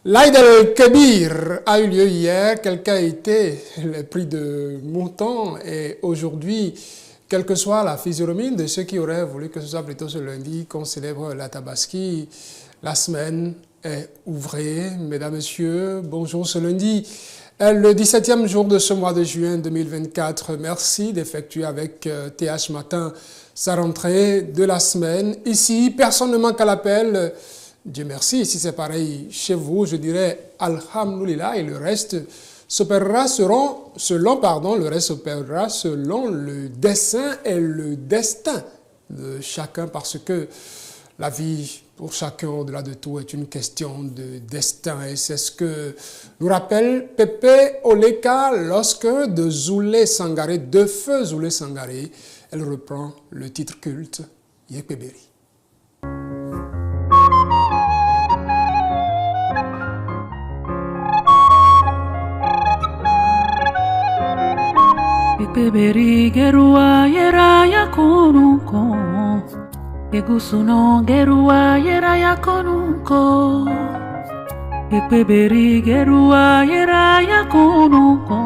L'Aïd el-Kébir a eu lieu hier, quelqu'un a été le prix de mouton et aujourd'hui, quelle que soit la physionomie de ceux qui auraient voulu que ce soit plutôt ce lundi qu'on célèbre la Tabaski, la semaine est ouvrée. Mesdames, Messieurs, bonjour ce lundi. Le 17e jour de ce mois de juin 2024. Merci d'effectuer avec TH Matin sa rentrée de la semaine. Ici, personne ne manque à l'appel. Dieu merci. Si c'est pareil chez vous, je dirais Alhamdoulilah et le reste s'opérera selon le dessein et le destin de chacun parce que la vie pour chacun, au-delà de tout, est une question de destin. Et c'est ce que nous rappelle Pépé Oleka lorsque de Zoulé Sangaré, de feu Zoulé Sangaré, elle reprend le titre culte Yekpeberi. Yekpeberi gerua yera yakonunko Yegusuno gerua yera yakonunko Yekpeberi gerua yera yakonunko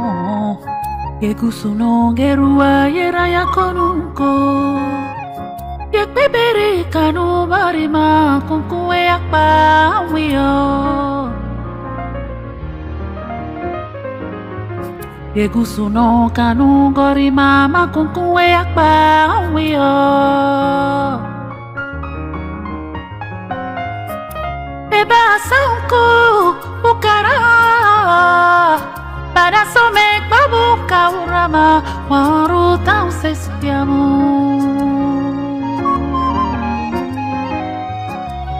Yegusuno gerua yera yakonunko Yekpeberi kanu barima kunkuwe yakpa wiyo Yegusuno kanu gorima makunkuwe yakpa wiyo Beba sanku ukara Para somek babuka urama Waru tau sesiamu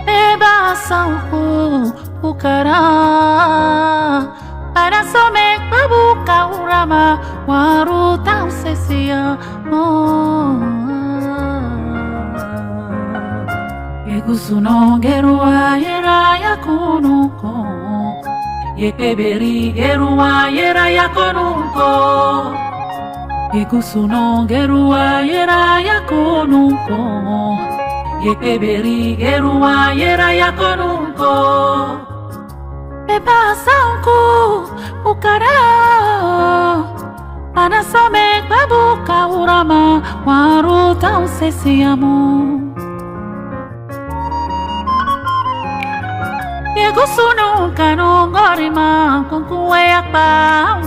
Beba sanku ukara Para somek babuka urama Waru tau sesiamu Yegusuno gerua yera yakonunko Yekpeberi gerua yera yakonunko Yegusuno gerua yera yakonunko Yekpeberi gerua yera yakonunko Beba sanku ukara Panasomek babuka urama Waru tau sesiamu Yegusuno kanu gorima kunkuwe yakpa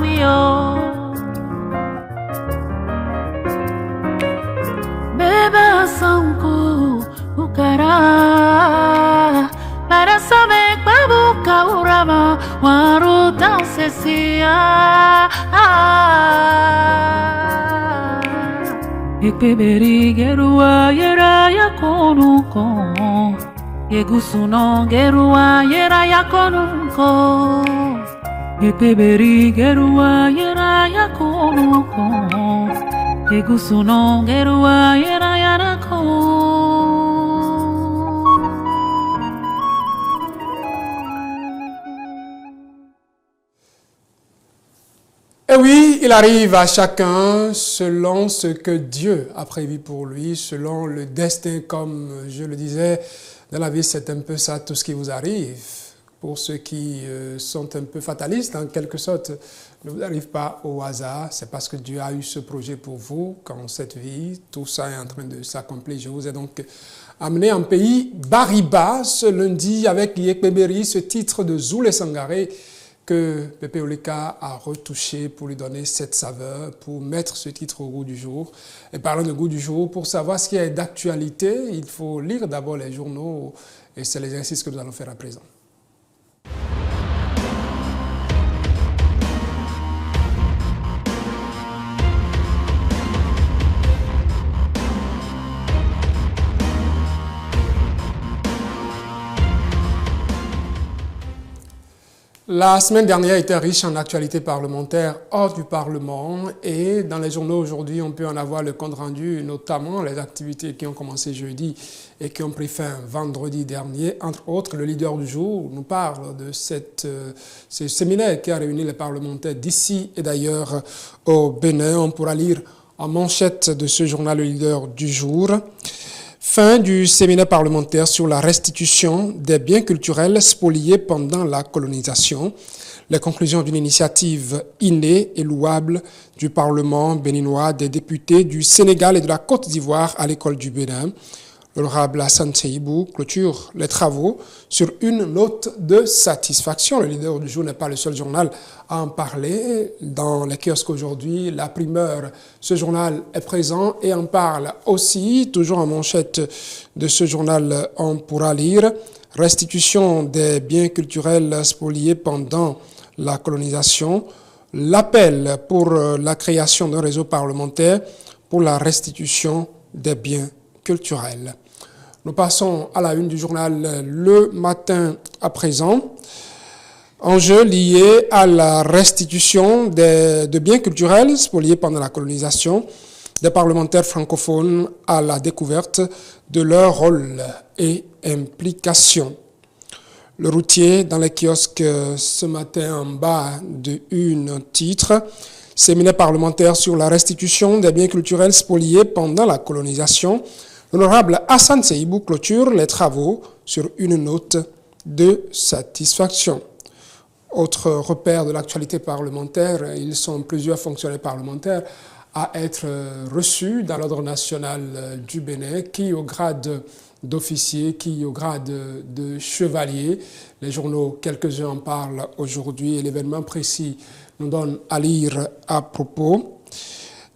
wiyo Beba sanku ukara Para somek babuka urama Waru tau sesia Yekpeberi gerua yera yakonunko Yegusuno gerua yera yakonunko Yekpeberi gerua yera yakonunko Yegusuno gerua yera yakonunko Et oui, il arrive à chacun selon ce que Dieu a prévu pour lui, selon le destin, comme je le disais. Dans la vie, c'est un peu ça, tout ce qui vous arrive. Pour ceux qui sont un peu fatalistes, en quelque sorte, ne vous arrive pas au hasard. C'est parce que Dieu a eu ce projet pour vous, quand cette vie, tout ça est en train de s'accomplir. Je vous ai donc amené en pays Bariba ce lundi avec Yekpeberi, ce titre de Zoulé Sangaré que Pépé Oleka a retouché pour lui donner cette saveur, pour mettre ce titre au goût du jour. Et parlant de goût du jour, pour savoir ce qui est d'actualité, il faut lire d'abord les journaux et c'est l'exercice que nous allons faire à présent. La semaine dernière était riche en actualités parlementaires hors du Parlement et dans les journaux aujourd'hui, on peut en avoir le compte rendu, notamment les activités qui ont commencé jeudi et qui ont pris fin vendredi dernier. Entre autres, le leader du jour nous parle de ce séminaire qui a réuni les parlementaires d'ici et d'ailleurs au Bénin. On pourra lire en manchette de ce journal le leader du jour. Fin du séminaire parlementaire sur la restitution des biens culturels spoliés pendant la colonisation. Les conclusions d'une initiative innée et louable du Parlement béninois, des députés du Sénégal et de la Côte d'Ivoire à l'école du Bénin. L'honorable Hassan Seibou clôture les travaux sur une note de satisfaction. Le leader du jour n'est pas le seul journal à en parler. Dans les kiosques aujourd'hui, la primeur, ce journal est présent et en parle aussi. Toujours en manchette de ce journal, on pourra lire « Restitution des biens culturels spoliés pendant la colonisation ». L'appel pour la création d'un réseau parlementaire pour la restitution des biens culturels. Nous passons à la une du journal Le Matin à présent. Enjeux liés à la restitution de biens culturels spoliés pendant la colonisation, des parlementaires francophones à la découverte de leur rôle et implication. Le routier dans les kiosques ce matin en bas de une titre. Séminaire parlementaire sur la restitution des biens culturels spoliés pendant la colonisation. L'honorable Hassan Seibou clôture les travaux sur une note de satisfaction. Autre repère de l'actualité parlementaire, ils sont plusieurs fonctionnaires parlementaires à être reçus dans l'ordre national du Bénin, qui au grade d'officier, qui au grade de chevalier. Les journaux, quelques-uns en parlent aujourd'hui et l'événement précis nous donne à lire à propos.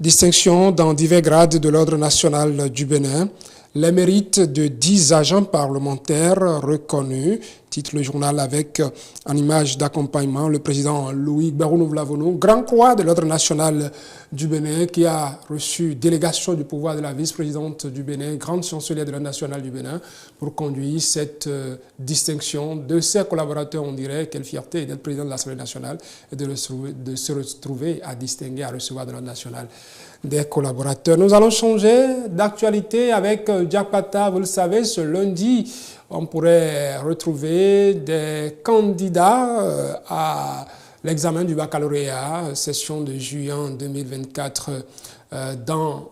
Distinction dans divers grades de l'ordre national du Bénin. Les mérites de 10 agents parlementaires reconnus, titre le journal avec en image d'accompagnement le président Louis Barounou-Vlavonou, grand croix de l'ordre national du Bénin qui a reçu délégation du pouvoir de la vice-présidente du Bénin, grande chancelière de l'ordre national du Bénin, pour conduire cette distinction de ses collaborateurs. On dirait quelle fierté d'être président de l'Assemblée nationale et de se retrouver à distinguer, à recevoir de l'ordre national des collaborateurs. Nous allons changer d'actualité avec Jack Pata. Vous le savez, ce lundi, on pourrait retrouver des candidats à l'examen du baccalauréat, session de juillet 2024, dans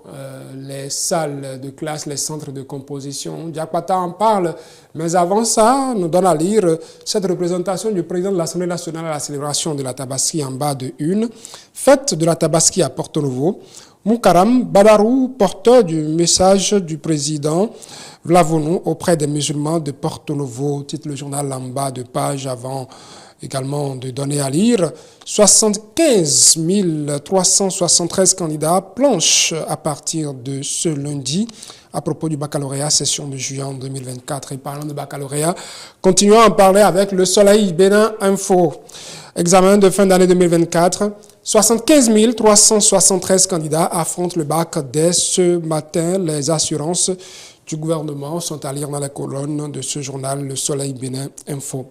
les salles de classe, les centres de composition. Jack Pata en parle, mais avant ça, nous donne à lire cette représentation du président de l'Assemblée nationale à la célébration de la Tabaski en bas de une. Fête de la Tabaski à Porto Novo. Moukaram Badarou, porteur du message du président Vlavonou auprès des musulmans de Porto Novo, titre le journal en bas de page avant également de donner à lire. 75 373 candidats planchent à partir de ce lundi à propos du baccalauréat, session de juillet 2024. Et parlant de baccalauréat, continuons à en parler avec le Soleil Bénin Info. Examen de fin d'année 2024. 75 373 candidats affrontent le bac dès ce matin. Les assurances du gouvernement sont à lire dans la colonne de ce journal, Le Soleil Bénin Info.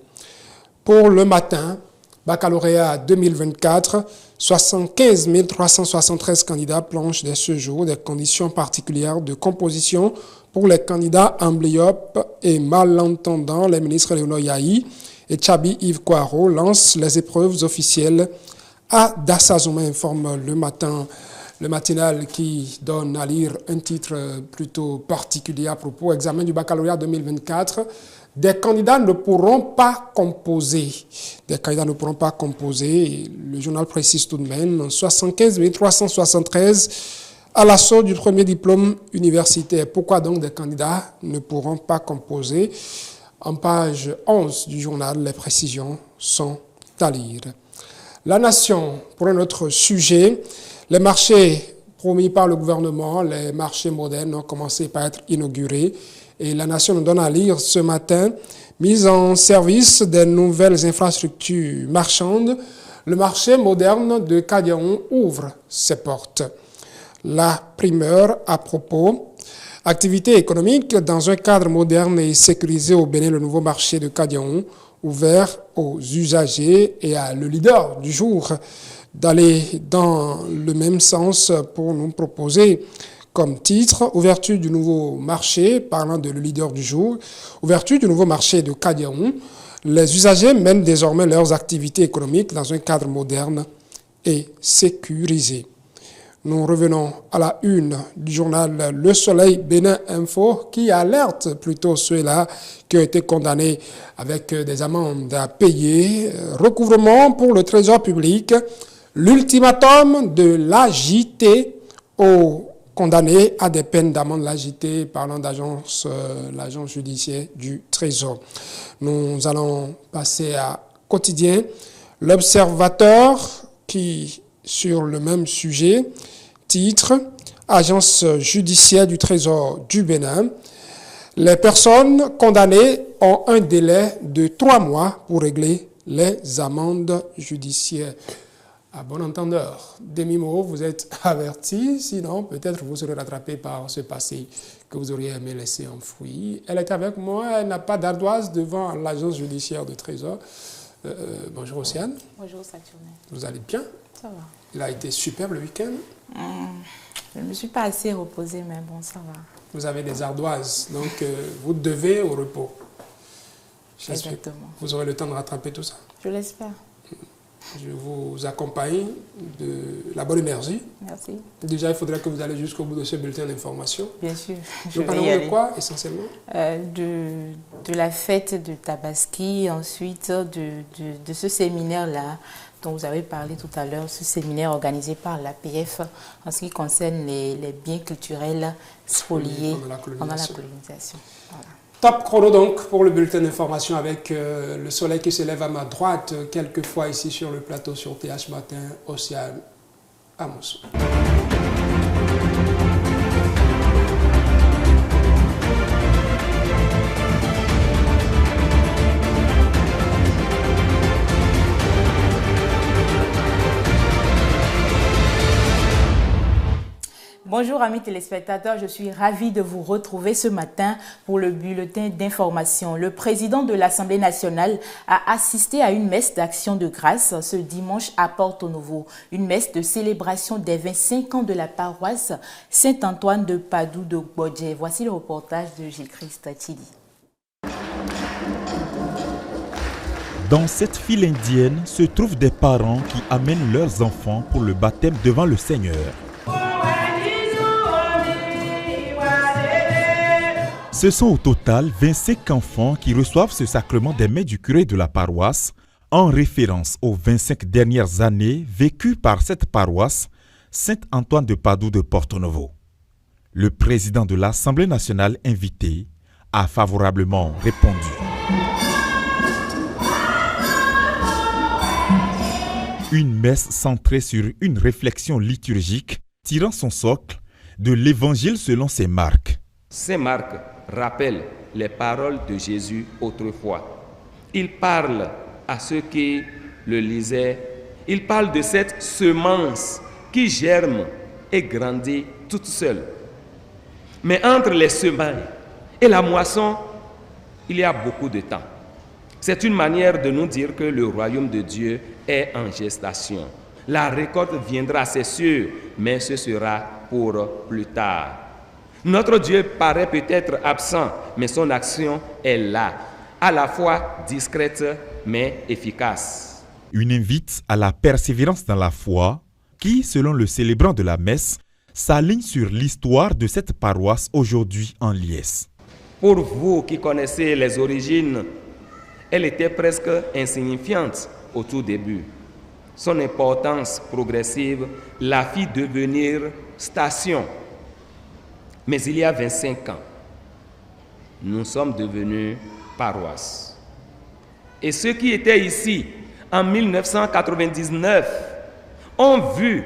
Pour le matin, baccalauréat 2024, 75 373 candidats planchent dès ce jour des conditions particulières de composition pour les candidats amblyopes et malentendants. Les ministres Léonard Yahi et Tchabi Yves Kouaro lancent les épreuves officielles à Dassazouma, informe le matinal qui donne à lire un titre plutôt particulier à propos. Examen du baccalauréat 2024. Des candidats ne pourront pas composer. Le journal précise tout de même 75 373 à l'assaut du premier diplôme universitaire. Pourquoi donc des candidats ne pourront pas composer? En page 11 du journal, les précisions sont à lire. La Nation, pour un autre sujet, les marchés promis par le gouvernement, les marchés modernes ont commencé par être inaugurés. Et la Nation nous donne à lire ce matin, mise en service des nouvelles infrastructures marchandes, le marché moderne de Kadiaon ouvre ses portes. La primeur à propos, activité économique dans un cadre moderne et sécurisé au Bénin, le nouveau marché de Kadiaon, ouvert aux usagers et à le leader du jour d'aller dans le même sens pour nous proposer comme titre, ouverture du nouveau marché, parlant de le leader du jour, ouverture du nouveau marché de Kadiaon. Les usagers mènent désormais leurs activités économiques dans un cadre moderne et sécurisé. Nous revenons à la une du journal Le Soleil Bénin Info qui alerte plutôt ceux-là qui ont été condamnés avec des amendes à payer. Recouvrement pour le trésor public. L'ultimatum de l'AJT aux condamnés à des peines d'amende. L'AJT parlant d'agence, l'agence judiciaire du Trésor. Nous allons passer à Quotidien. L'Observateur qui, sur le même sujet, titre « Agence judiciaire du Trésor du Bénin ». Les personnes condamnées ont un délai de 3 mois pour régler les amendes judiciaires. À bon entendeur, demi-mot, vous êtes avertis, sinon peut-être vous serez rattrapé par ce passé que vous auriez aimé laisser enfoui. Elle est avec moi, elle n'a pas d'ardoise devant l'agence judiciaire du Trésor. Bonjour Océane. Bonjour Saturnin. Vous allez bien? Ça va. Il a été superbe le week-end. Je ne me suis pas assez reposée, mais bon, ça va. Vous avez des ardoises, donc vous devez au repos. Exactement. Vous aurez le temps de rattraper tout ça? Je l'espère. Je vous accompagne de la bonne énergie. Merci. Déjà, il faudrait que vous allez jusqu'au bout de ce bulletin d'information. Bien sûr. Nous parlons de quoi, essentiellement? De la fête de Tabaski, ensuite de ce séminaire-là dont vous avez parlé tout à l'heure, ce séminaire organisé par l'APF en ce qui concerne les biens culturels spoliés pendant la colonisation. Voilà. Top chrono donc pour le bulletin d'information avec le soleil qui se lève à ma droite, quelquefois ici sur le plateau sur TH Matin, Océane Amos. Bonjour amis téléspectateurs, je suis ravie de vous retrouver ce matin pour le bulletin d'information. Le président de l'Assemblée nationale a assisté à une messe d'action de grâce ce dimanche à Porto-Novo, une messe de célébration des 25 ans de la paroisse Saint-Antoine de Padoue de Gbodje. Voici le reportage de Gilles-Christ Chidi. Dans cette file indienne se trouvent des parents qui amènent leurs enfants pour le baptême devant le Seigneur. Ce sont au total 25 enfants qui reçoivent ce sacrement des mains du curé de la paroisse en référence aux 25 dernières années vécues par cette paroisse Saint-Antoine de Padoue de Porto-Novo. Le président de l'Assemblée nationale invité a favorablement répondu. Une messe centrée sur une réflexion liturgique tirant son socle de l'Évangile selon Saint Marc. Saint Marc rappelle les paroles de Jésus autrefois. Il parle à ceux qui le lisaient. Il parle de cette semence qui germe et grandit toute seule. Mais entre les semailles et la moisson, il y a beaucoup de temps. C'est une manière de nous dire que le royaume de Dieu est en gestation. La récolte viendra, c'est sûr, mais ce sera pour plus tard. Notre Dieu paraît peut-être absent, mais son action est là, à la fois discrète mais efficace. Une invite à la persévérance dans la foi qui, selon le célébrant de la messe, s'aligne sur l'histoire de cette paroisse aujourd'hui en liesse. Pour vous qui connaissez les origines, elle était presque insignifiante au tout début. Son importance progressive la fit devenir station. Mais il y a 25 ans, nous sommes devenus paroisse. Et ceux qui étaient ici en 1999 ont vu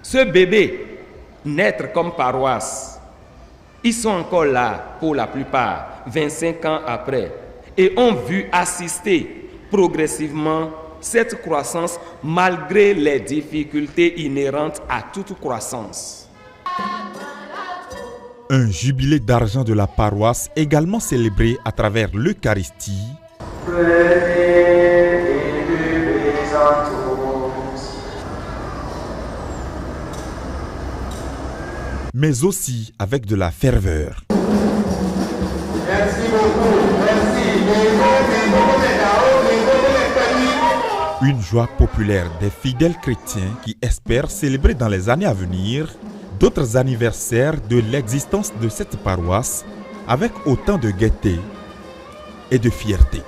ce bébé naître comme paroisse. Ils sont encore là pour la plupart, 25 ans après, et ont vu assister progressivement cette croissance malgré les difficultés inhérentes à toute croissance. Un jubilé d'argent de la paroisse également célébré à travers l'Eucharistie. Mais aussi avec de la ferveur. Merci beaucoup. Merci. Une joie populaire des fidèles chrétiens qui espèrent célébrer dans les années à venir d'autres anniversaires de l'existence de cette paroisse avec autant de gaieté et de fierté.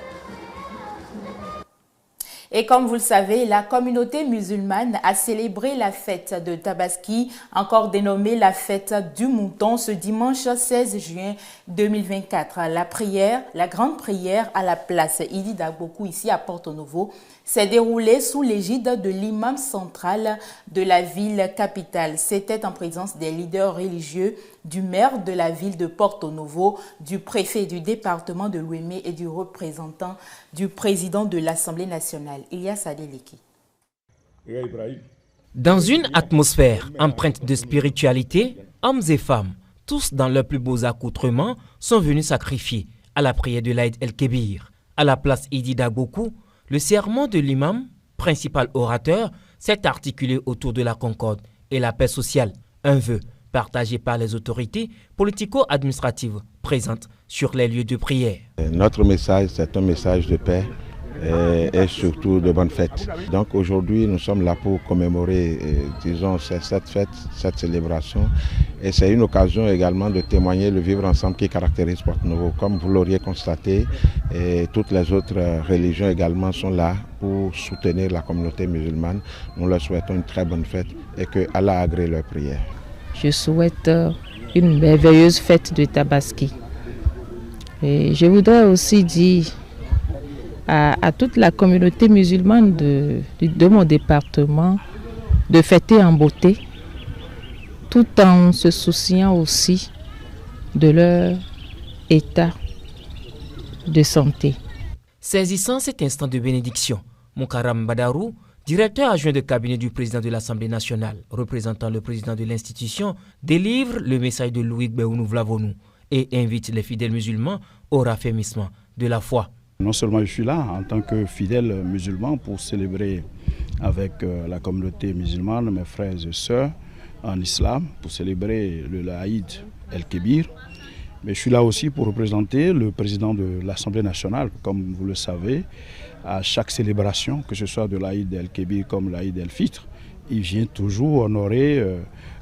Et comme vous le savez, la communauté musulmane a célébré la fête de Tabaski, encore dénommée la fête du mouton, ce dimanche 16 juin 2024. La grande prière à la place Idi Dagbokou, ici à Porto-Novo, s'est déroulée sous l'égide de l'imam central de la ville capitale. C'était en présence des leaders religieux, du maire de la ville de Porto-Novo, du préfet du département de l'Ouémé et du représentant du président de l'Assemblée nationale, Ilyas Adeleki. Dans une atmosphère empreinte de spiritualité, hommes et femmes, tous dans leurs plus beaux accoutrements, sont venus sacrifier à la prière de l'Aïd el-Kébir. À la place Idi Dagbokou, le sermon de l'imam, principal orateur, s'est articulé autour de la concorde et la paix sociale, un vœu partagé par les autorités politico-administratives présentes sur les lieux de prière. Notre message, c'est un message de paix et surtout de bonne fête. Donc aujourd'hui, nous sommes là pour commémorer, disons, cette fête, cette célébration. Et c'est une occasion également de témoigner le vivre ensemble qui caractérise Porto-Novo. Comme vous l'auriez constaté, et toutes les autres religions également sont là pour soutenir la communauté musulmane. Nous leur souhaitons une très bonne fête et que Allah agrée leurs prières. Je souhaite une merveilleuse fête de Tabaski. Et je voudrais aussi dire à toute la communauté musulmane de mon département de fêter en beauté, tout en se souciant aussi de leur état de santé. Saisissant cet instant de bénédiction, Moukaram Badarou, directeur adjoint de cabinet du président de l'Assemblée nationale, représentant le président de l'institution, délivre le message de Louis Béounou Vlavonou et invite les fidèles musulmans au raffermissement de la foi. Non seulement je suis là en tant que fidèle musulman pour célébrer avec la communauté musulmane, mes frères et sœurs en islam, pour célébrer le Aïd el-Kébir, mais je suis là aussi pour représenter le président de l'Assemblée nationale. Comme vous le savez, à chaque célébration, que ce soit de l'Aïd el-Kébir comme l'Aïd el-Fitr, il vient toujours honorer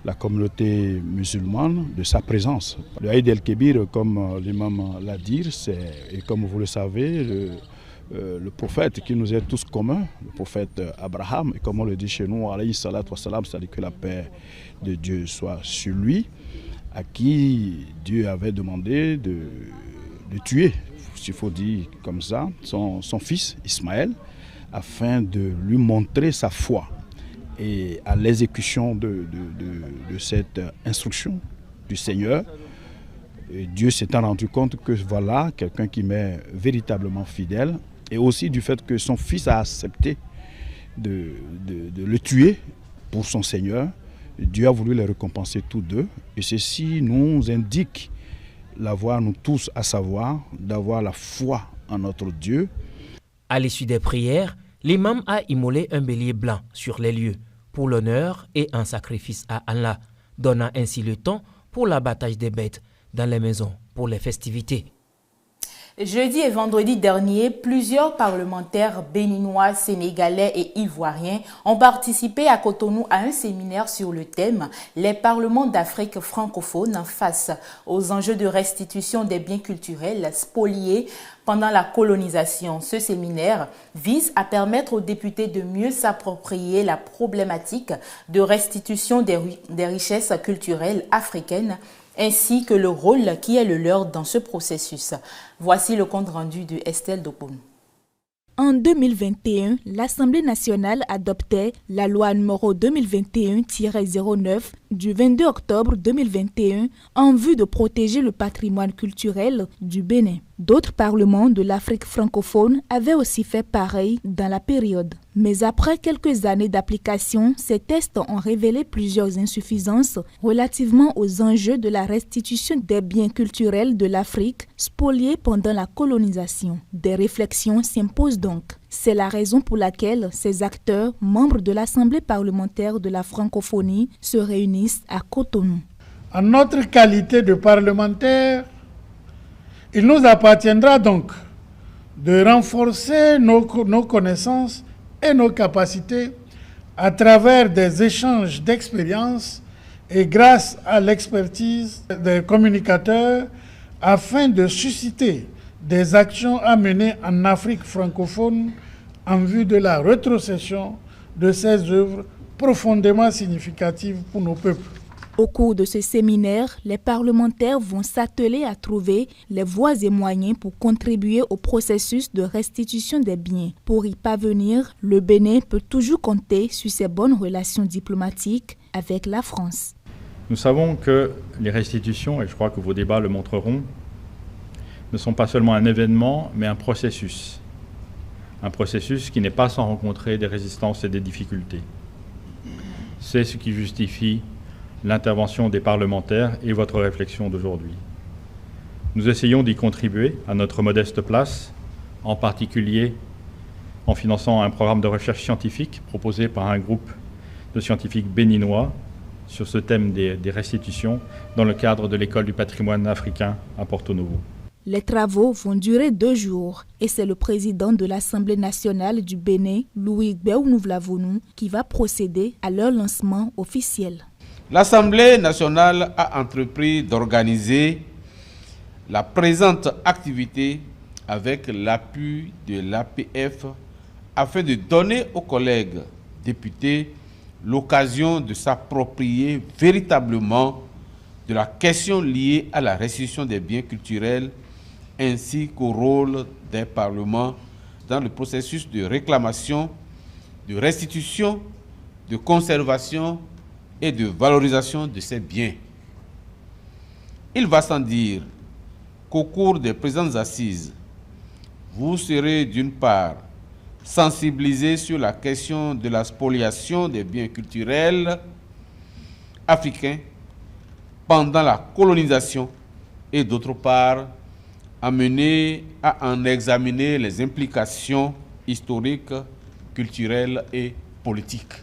la communauté musulmane de sa présence. Le Aïd el-Kébir, comme l'imam l'a dit, et comme vous le savez, le prophète qui nous est tous commun, le prophète Abraham, et comme on le dit chez nous, alayhi salatu wassalam, c'est-à-dire que la paix de Dieu soit sur lui, à qui Dieu avait demandé de tuer, s'il faut dire comme ça, son fils Ismaël, afin de lui montrer sa foi. Et à l'exécution de cette instruction du Seigneur, Dieu s'étant rendu compte que voilà quelqu'un qui m'est véritablement fidèle, et aussi du fait que son fils a accepté de le tuer pour son Seigneur, Dieu a voulu les récompenser tous deux. Et ceci nous indique l'avoir nous tous, à savoir d'avoir la foi en notre Dieu. À l'issue des prières, l'imam a immolé un bélier blanc sur les lieux pour l'honneur et un sacrifice à Allah, donnant ainsi le temps pour l'abattage des bêtes dans les maisons pour les festivités. Jeudi et vendredi dernier, plusieurs parlementaires béninois, sénégalais et ivoiriens ont participé à Cotonou à un séminaire sur le thème « Les parlements d'Afrique francophone face aux enjeux de restitution des biens culturels spoliés pendant la colonisation ». Ce séminaire vise à permettre aux députés de mieux s'approprier la problématique de restitution des richesses culturelles africaines ainsi que le rôle qui est le leur dans ce processus. Voici le compte rendu de Estelle Dopon. En 2021, l'Assemblée nationale adoptait la loi numéro 2021-09 du 22 octobre 2021 en vue de protéger le patrimoine culturel du Bénin. D'autres parlements de l'Afrique francophone avaient aussi fait pareil dans la période. Mais après quelques années d'application, ces tests ont révélé plusieurs insuffisances relativement aux enjeux de la restitution des biens culturels de l'Afrique spoliés pendant la colonisation. Des réflexions s'imposent donc. C'est la raison pour laquelle ces acteurs, membres de l'Assemblée parlementaire de la francophonie, se réunissent à Cotonou. En notre qualité de parlementaires, il nous appartiendra donc de renforcer nos connaissances et nos capacités à travers des échanges d'expériences et grâce à l'expertise des communicateurs afin de susciter des actions à mener en Afrique francophone en vue de la rétrocession de ces œuvres profondément significatives pour nos peuples. Au cours de ce séminaire, les parlementaires vont s'atteler à trouver les voies et moyens pour contribuer au processus de restitution des biens. Pour y parvenir, le Bénin peut toujours compter sur ses bonnes relations diplomatiques avec la France. Nous savons que les restitutions, et je crois que vos débats le montreront, ne sont pas seulement un événement, mais un processus. Un processus qui n'est pas sans rencontrer des résistances et des difficultés. C'est ce qui justifie l'intervention des parlementaires et votre réflexion d'aujourd'hui. Nous essayons d'y contribuer à notre modeste place, en particulier en finançant un programme de recherche scientifique proposé par un groupe de scientifiques béninois sur ce thème des restitutions dans le cadre de l'École du patrimoine africain à Porto Novo. Les travaux vont durer 2 jours et c'est le président de l'Assemblée nationale du Bénin, Louis Béounouvlavonou, qui va procéder à leur lancement officiel. L'Assemblée nationale a entrepris d'organiser la présente activité avec l'appui de l'APF afin de donner aux collègues députés l'occasion de s'approprier véritablement de la question liée à la restitution des biens culturels ainsi qu'au rôle des parlements dans le processus de réclamation, de restitution, de conservation et de valorisation de ces biens. Il va sans dire qu'au cours des présentes assises, vous serez d'une part sensibilisés sur la question de la spoliation des biens culturels africains pendant la colonisation et d'autre part amenés à en examiner les implications historiques, culturelles et politiques.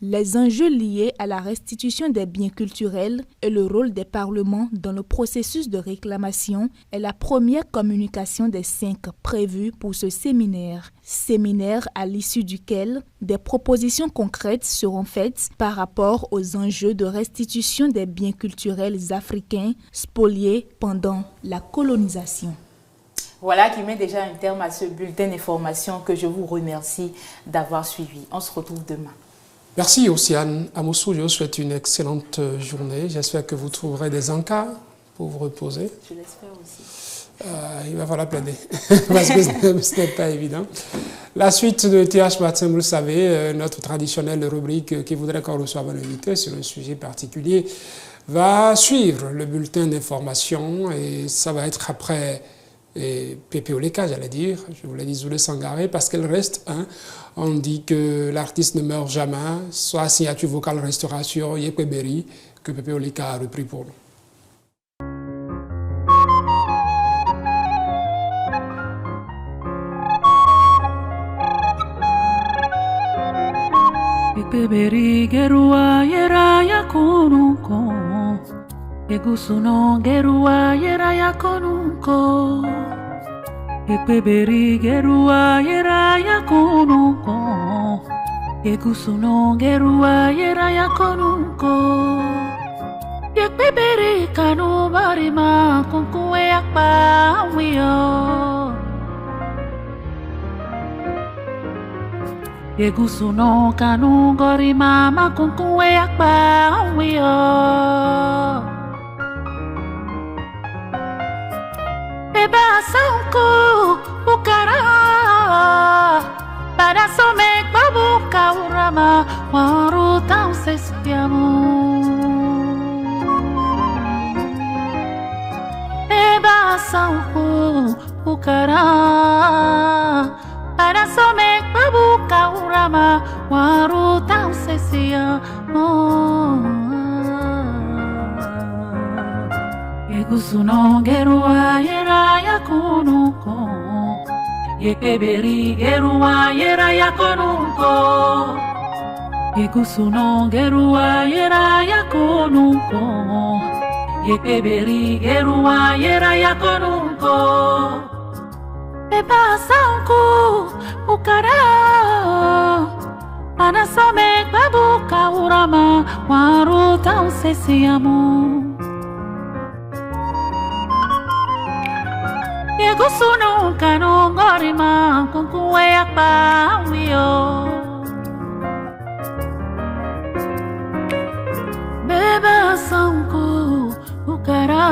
Les enjeux liés à la restitution des biens culturels et le rôle des parlements dans le processus de réclamation est la première communication des 5 prévues pour ce séminaire. Séminaire à l'issue duquel des propositions concrètes seront faites par rapport aux enjeux de restitution des biens culturels africains spoliés pendant la colonisation. Voilà qui met déjà un terme à ce bulletin d'information que je vous remercie d'avoir suivi. On se retrouve demain. Merci Ossiane Amosou, je vous souhaite une excellente journée. J'espère que vous trouverez des encas pour vous reposer. Je l'espère aussi. Il va falloir plaider, parce que ce n'est pas évident. La suite de TH Matin, vous le savez, notre traditionnelle rubrique qui voudrait qu'on reçoive un invité sur un sujet particulier, va suivre le bulletin d'information et ça va être après Pépé Oleka, j'allais dire. Je vous l'ai dit, Zoulé Sangaré, parce qu'elle reste un. On dit que l'artiste ne meurt jamais. Soit signature vocale restera sur Yekweberry, que Pépé Oleka a repris pour nous. Yekweberry gerua yera yakonunko, Yegusuno gerua yera yakonunko. Yekweberry gerua yera yakonunko, Yegusuno gerua yera yakonunko. Yekweberry kanu barima kunkuwe yakpa wiyo. Yegusuno kanu gorima makunkuwe yakpa wiyo. Beba sanko ukara para somek babuka urama waruta usestiamo. Beba sanko ukara para somek babuka urama waruta usestiamo. Yegusuno gerua yera yakonunko, Yekweberry gerua yera yakonunko. Yegusuno gerua yera yakonunko, Yekweberry gerua yera yakonunko. Beba sanku ukara Anasame babuka urama Waru tau sesiamu Yegusunu kanongorima Kunkuwe akpa wio Beba sanku ukara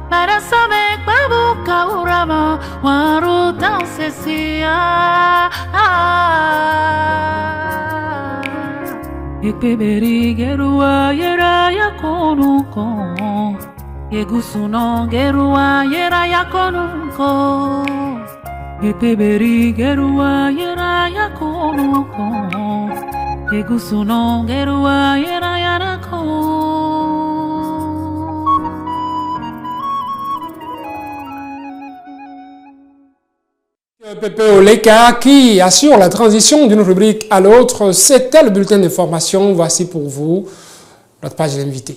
Para saber babuka urama Waru tau sesia Ekbeberi gerua yera yakonuko Yegusuno gerua yera yakonuko Ekbeberi gerua yera yakonuko Yegusuno gerua yera yakonuko. Pepe Oleka qui assure la transition d'une rubrique à l'autre. C'était le bulletin d'information. Voici pour vous notre page d'invité.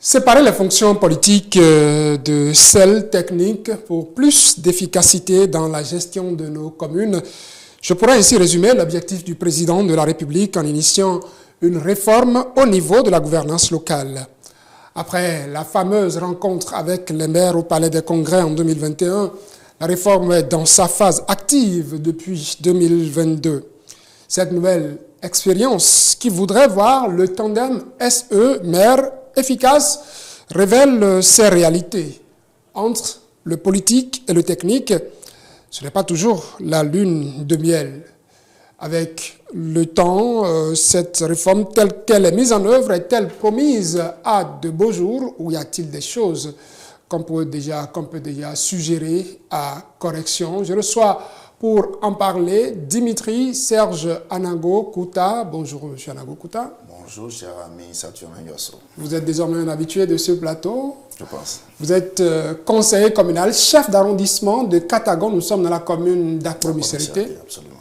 Séparer les fonctions politiques de celles techniques pour plus d'efficacité dans la gestion de nos communes. Je pourrais ainsi résumer l'objectif du président de la République en initiant une réforme au niveau de la gouvernance locale. Après la fameuse rencontre avec les maires au Palais des Congrès en 2021, la réforme est dans sa phase active depuis 2022. Cette nouvelle expérience qui voudrait voir le tandem SE-maire efficace révèle ces réalités. Entre le politique et le technique, ce n'est pas toujours la lune de miel. Avec le temps, cette réforme telle qu'elle est mise en œuvre est-elle promise à de beaux jours ou y a-t-il des choses qu'on peut déjà suggérer à correction? Je reçois pour en parler Dimitri Serge Anago-Kouta. Bonjour, M. Anago-Kouta. Bonjour, cher ami Saturnin Yosso. Vous êtes désormais un habitué de ce plateau. Je pense. Vous êtes conseiller communal, chef d'arrondissement de Katagon. Nous sommes dans la commune d'Akpromisérité. Absolument.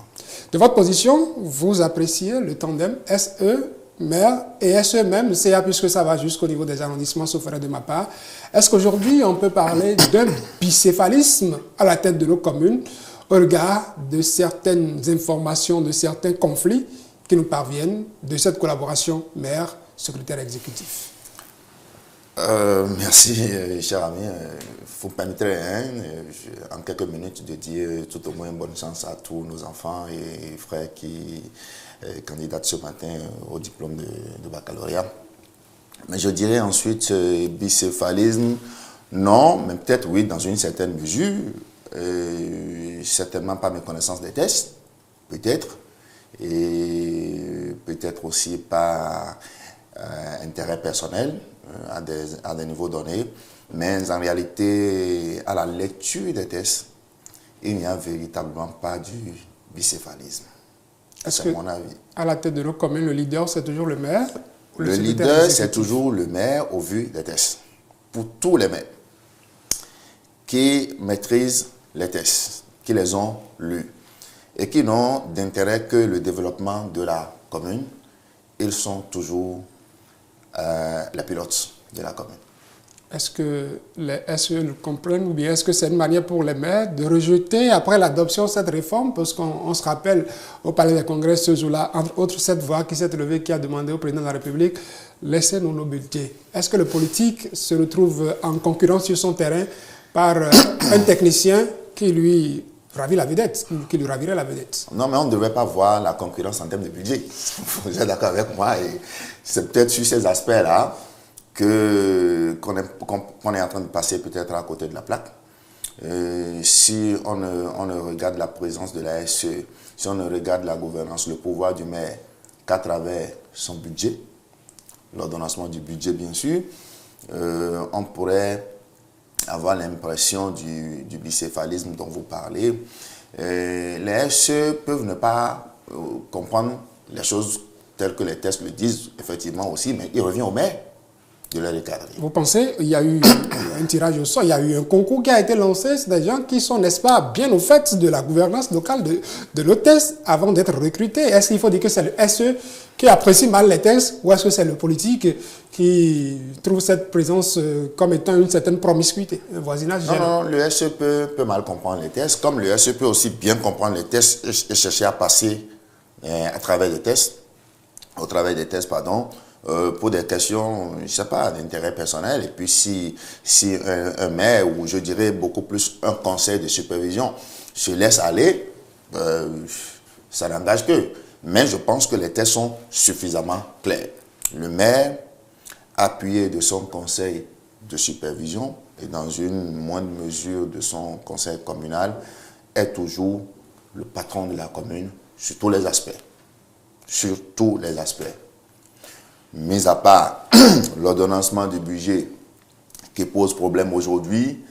De votre position, vous appréciez le tandem SE, maire et SE même, CA, puisque ça va jusqu'au niveau des arrondissements, sauf erreur de ma part. Est-ce qu'aujourd'hui, on peut parler d'un bicéphalisme à la tête de nos communes au regard de certaines informations, de certains conflits qui nous parviennent de cette collaboration maire-secrétaire exécutif? Merci, cher ami. Vous me permettrez en quelques minutes de dire tout au moins bonne chance à tous nos enfants et frères qui candidatent ce matin au diplôme de baccalauréat. Mais je dirais ensuite bicéphalisme, non, mais peut-être oui, dans une certaine mesure. Certainement pas méconnaissance des tests, peut-être, et peut-être aussi pas intérêt personnel à des niveaux donnés, mais en réalité, à la lecture des tests, il n'y a véritablement pas du bicéphalisme. C'est mon avis. À la tête de nos communes, le leader, c'est toujours le maire? Le leader, c'est toujours le maire au vu des tests. Pour tous les maires qui maîtrisent les tests, qui les ont lus et qui n'ont d'intérêt que le développement de la commune, ils sont toujours les pilotes de la commune. Est-ce que les SE le comprennent ou bien est-ce que c'est une manière pour les maires de rejeter après l'adoption de cette réforme? Parce qu'on se rappelle au Palais des Congrès ce jour-là, entre autres cette voix qui s'est levée, qui a demandé au président de la République « laissez-nous nos budgets ». Est-ce que le politique se retrouve en concurrence sur son terrain par un technicien qui lui ravit la vedette, qui lui ravirait la vedette? Non, mais on ne devait pas voir la concurrence en termes de budget. Vous êtes d'accord avec moi? Et c'est peut-être sur ces aspects-là qu'on est en train de passer peut-être à côté de la plaque. Si on ne regarde la présence de la SE, si on ne regarde la gouvernance, le pouvoir du maire qu'à travers son budget, l'ordonnancement du budget bien sûr, on pourrait avoir l'impression du bicéphalisme dont vous parlez. Les SE peuvent ne pas comprendre les choses telles que les tests le disent effectivement aussi, mais il revient au maire de les recadrer. Vous pensez, il y a eu un tirage au sort, il y a eu un concours qui a été lancé, c'est des gens qui sont, n'est-ce pas, bien au fait de la gouvernance locale de l'hôtesse avant d'être recrutés. Est-ce qu'il faut dire que c'est le SE qui apprécie mal les tests ou est-ce que c'est le politique qui trouve cette présence comme étant une certaine promiscuité, un voisinage gênant? Non, le SE peut mal comprendre les tests, comme le SE peut aussi bien comprendre les tests et chercher à passer à travers des tests, pour des questions, je ne sais pas, d'intérêt personnel. Et puis si un maire, ou je dirais beaucoup plus un conseil de supervision, se laisse aller, ça n'engage qu'eux. Mais je pense que les tests sont suffisamment clairs. Le maire, appuyé de son conseil de supervision, et dans une moindre mesure de son conseil communal, est toujours le patron de la commune sur tous les aspects. Sur tous les aspects. Mis à part l'ordonnancement du budget qui pose problème aujourd'hui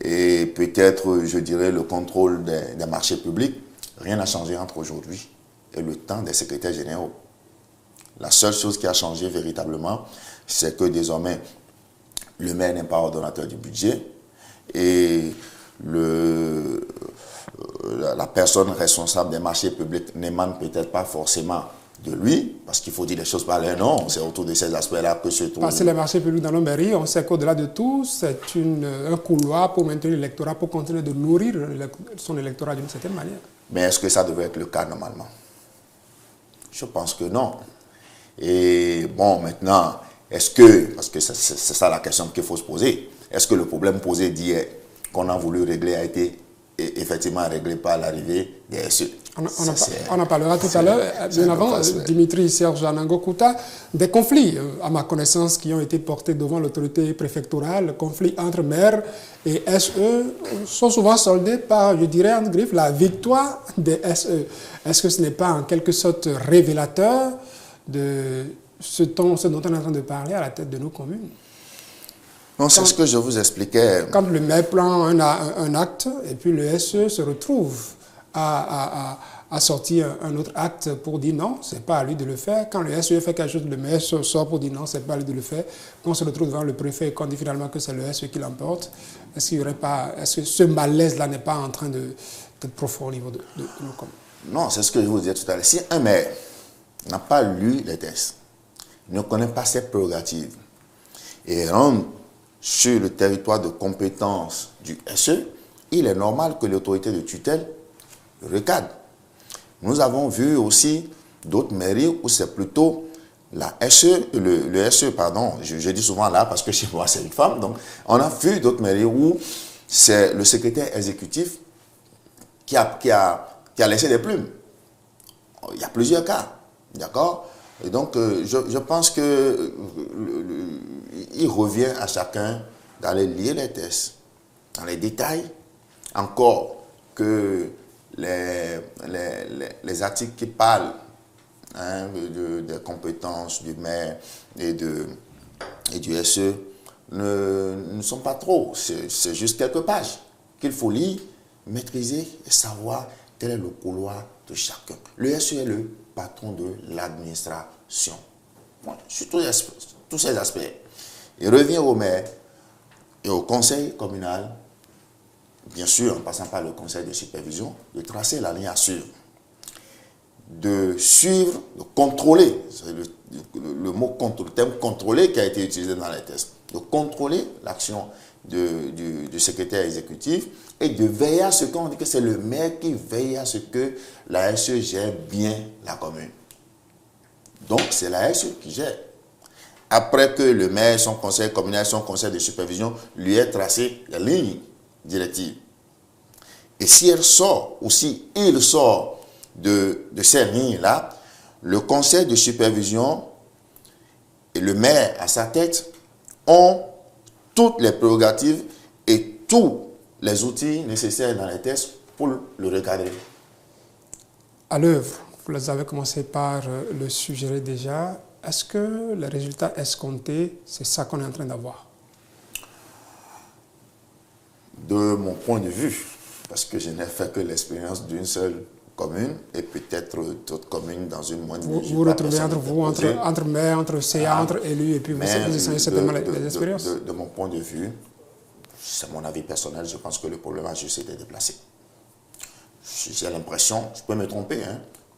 et peut-être, je dirais, le contrôle des marchés publics, rien n'a changé entre aujourd'hui et le temps des secrétaires généraux. La seule chose qui a changé véritablement, c'est que désormais, le maire n'est pas ordonnateur du budget et la personne responsable des marchés publics n'émane peut-être pas forcément de lui, parce qu'il faut dire les choses par leur nom, c'est autour de ces aspects-là que se trouve... Passer les marchés publics dans nos mairies, on sait qu'au-delà de tout, c'est un couloir pour maintenir l'électorat, pour continuer de nourrir son électorat d'une certaine manière. Mais est-ce que ça devrait être le cas normalement? Je pense que non. Et bon, maintenant, est-ce que, parce que c'est ça la question qu'il faut se poser, est-ce que le problème posé d'hier, qu'on a voulu régler, a été effectivement réglé par l'arrivée des SE? On en parlera tout à l'heure. Bien avant, Dimitri Serge Anango-Kouta, des conflits, à ma connaissance, qui ont été portés devant l'autorité préfectorale, conflits entre maires et SE, sont souvent soldés par, je dirais, en griffe, la victoire des SE. Est-ce que ce n'est pas en quelque sorte révélateur de ce dont on est en train de parler à la tête de nos communes? Non, c'est ce que je vous expliquais. Quand le maire prend un acte et puis le SE se retrouve à sortir un autre acte pour dire non, ce n'est pas à lui de le faire. Quand le SE fait quelque chose, le maire sort pour dire non, ce n'est pas à lui de le faire. Quand on se retrouve devant le préfet et qu'on dit finalement que c'est le SE qui l'emporte, est-ce que ce malaise-là n'est pas en train d'être profond au niveau de nos communes? Non, c'est ce que je vous disais tout à l'heure. Si un maire n'a pas lu les tests, ne connaît pas ses prérogatives et rentre sur le territoire de compétence du SE, il est normal que l'autorité de tutelle le recadre. Nous avons vu aussi d'autres mairies où c'est plutôt la SE, le SE, pardon, je dis souvent là parce que chez moi c'est une femme, donc on a vu d'autres mairies où c'est le secrétaire exécutif qui a laissé des plumes. Il y a plusieurs cas, d'accord? Et donc je pense que il revient à chacun d'aller lire les tests dans les détails, encore que les articles qui parlent des compétences du maire et du SE ne sont pas trop. C'est juste quelques pages qu'il faut lire, maîtriser et savoir quel est le couloir de chacun. Le SE est le patron de l'administration. Voilà, sur tous ces aspects. Il revient au maire et au conseil communal, bien sûr en passant par le conseil de supervision, de tracer la ligne à suivre, de suivre, de contrôler, c'est le terme contrôler qui a été utilisé dans les tests, de contrôler l'action du secrétaire exécutif et de veiller à ce qu'on dit que c'est le maire qui veille à ce que la SE gère bien la commune. Donc c'est la SE qui gère. Après que le maire, son conseil communal, son conseil de supervision lui ait tracé la ligne directive. Et si elle sort, ou si il sort de ces lignes-là, le conseil de supervision et le maire à sa tête ont toutes les prérogatives et tous les outils nécessaires dans les tests pour le recadrer. À l'œuvre, vous avez commencé par le suggérer déjà. Est-ce que les résultats escomptés, c'est ça qu'on est en train d'avoir? De mon point de vue, parce que je n'ai fait que l'expérience d'une seule commune et peut-être d'autres communes dans une moindre mesure. Vous retrouvez entre vous, entre maires, entre CA, entre élus, et puis vous essayez certainement les expériences. De mon point de vue, c'est mon avis personnel, je pense que le problème a juste été déplacé. J'ai l'impression, je peux me tromper,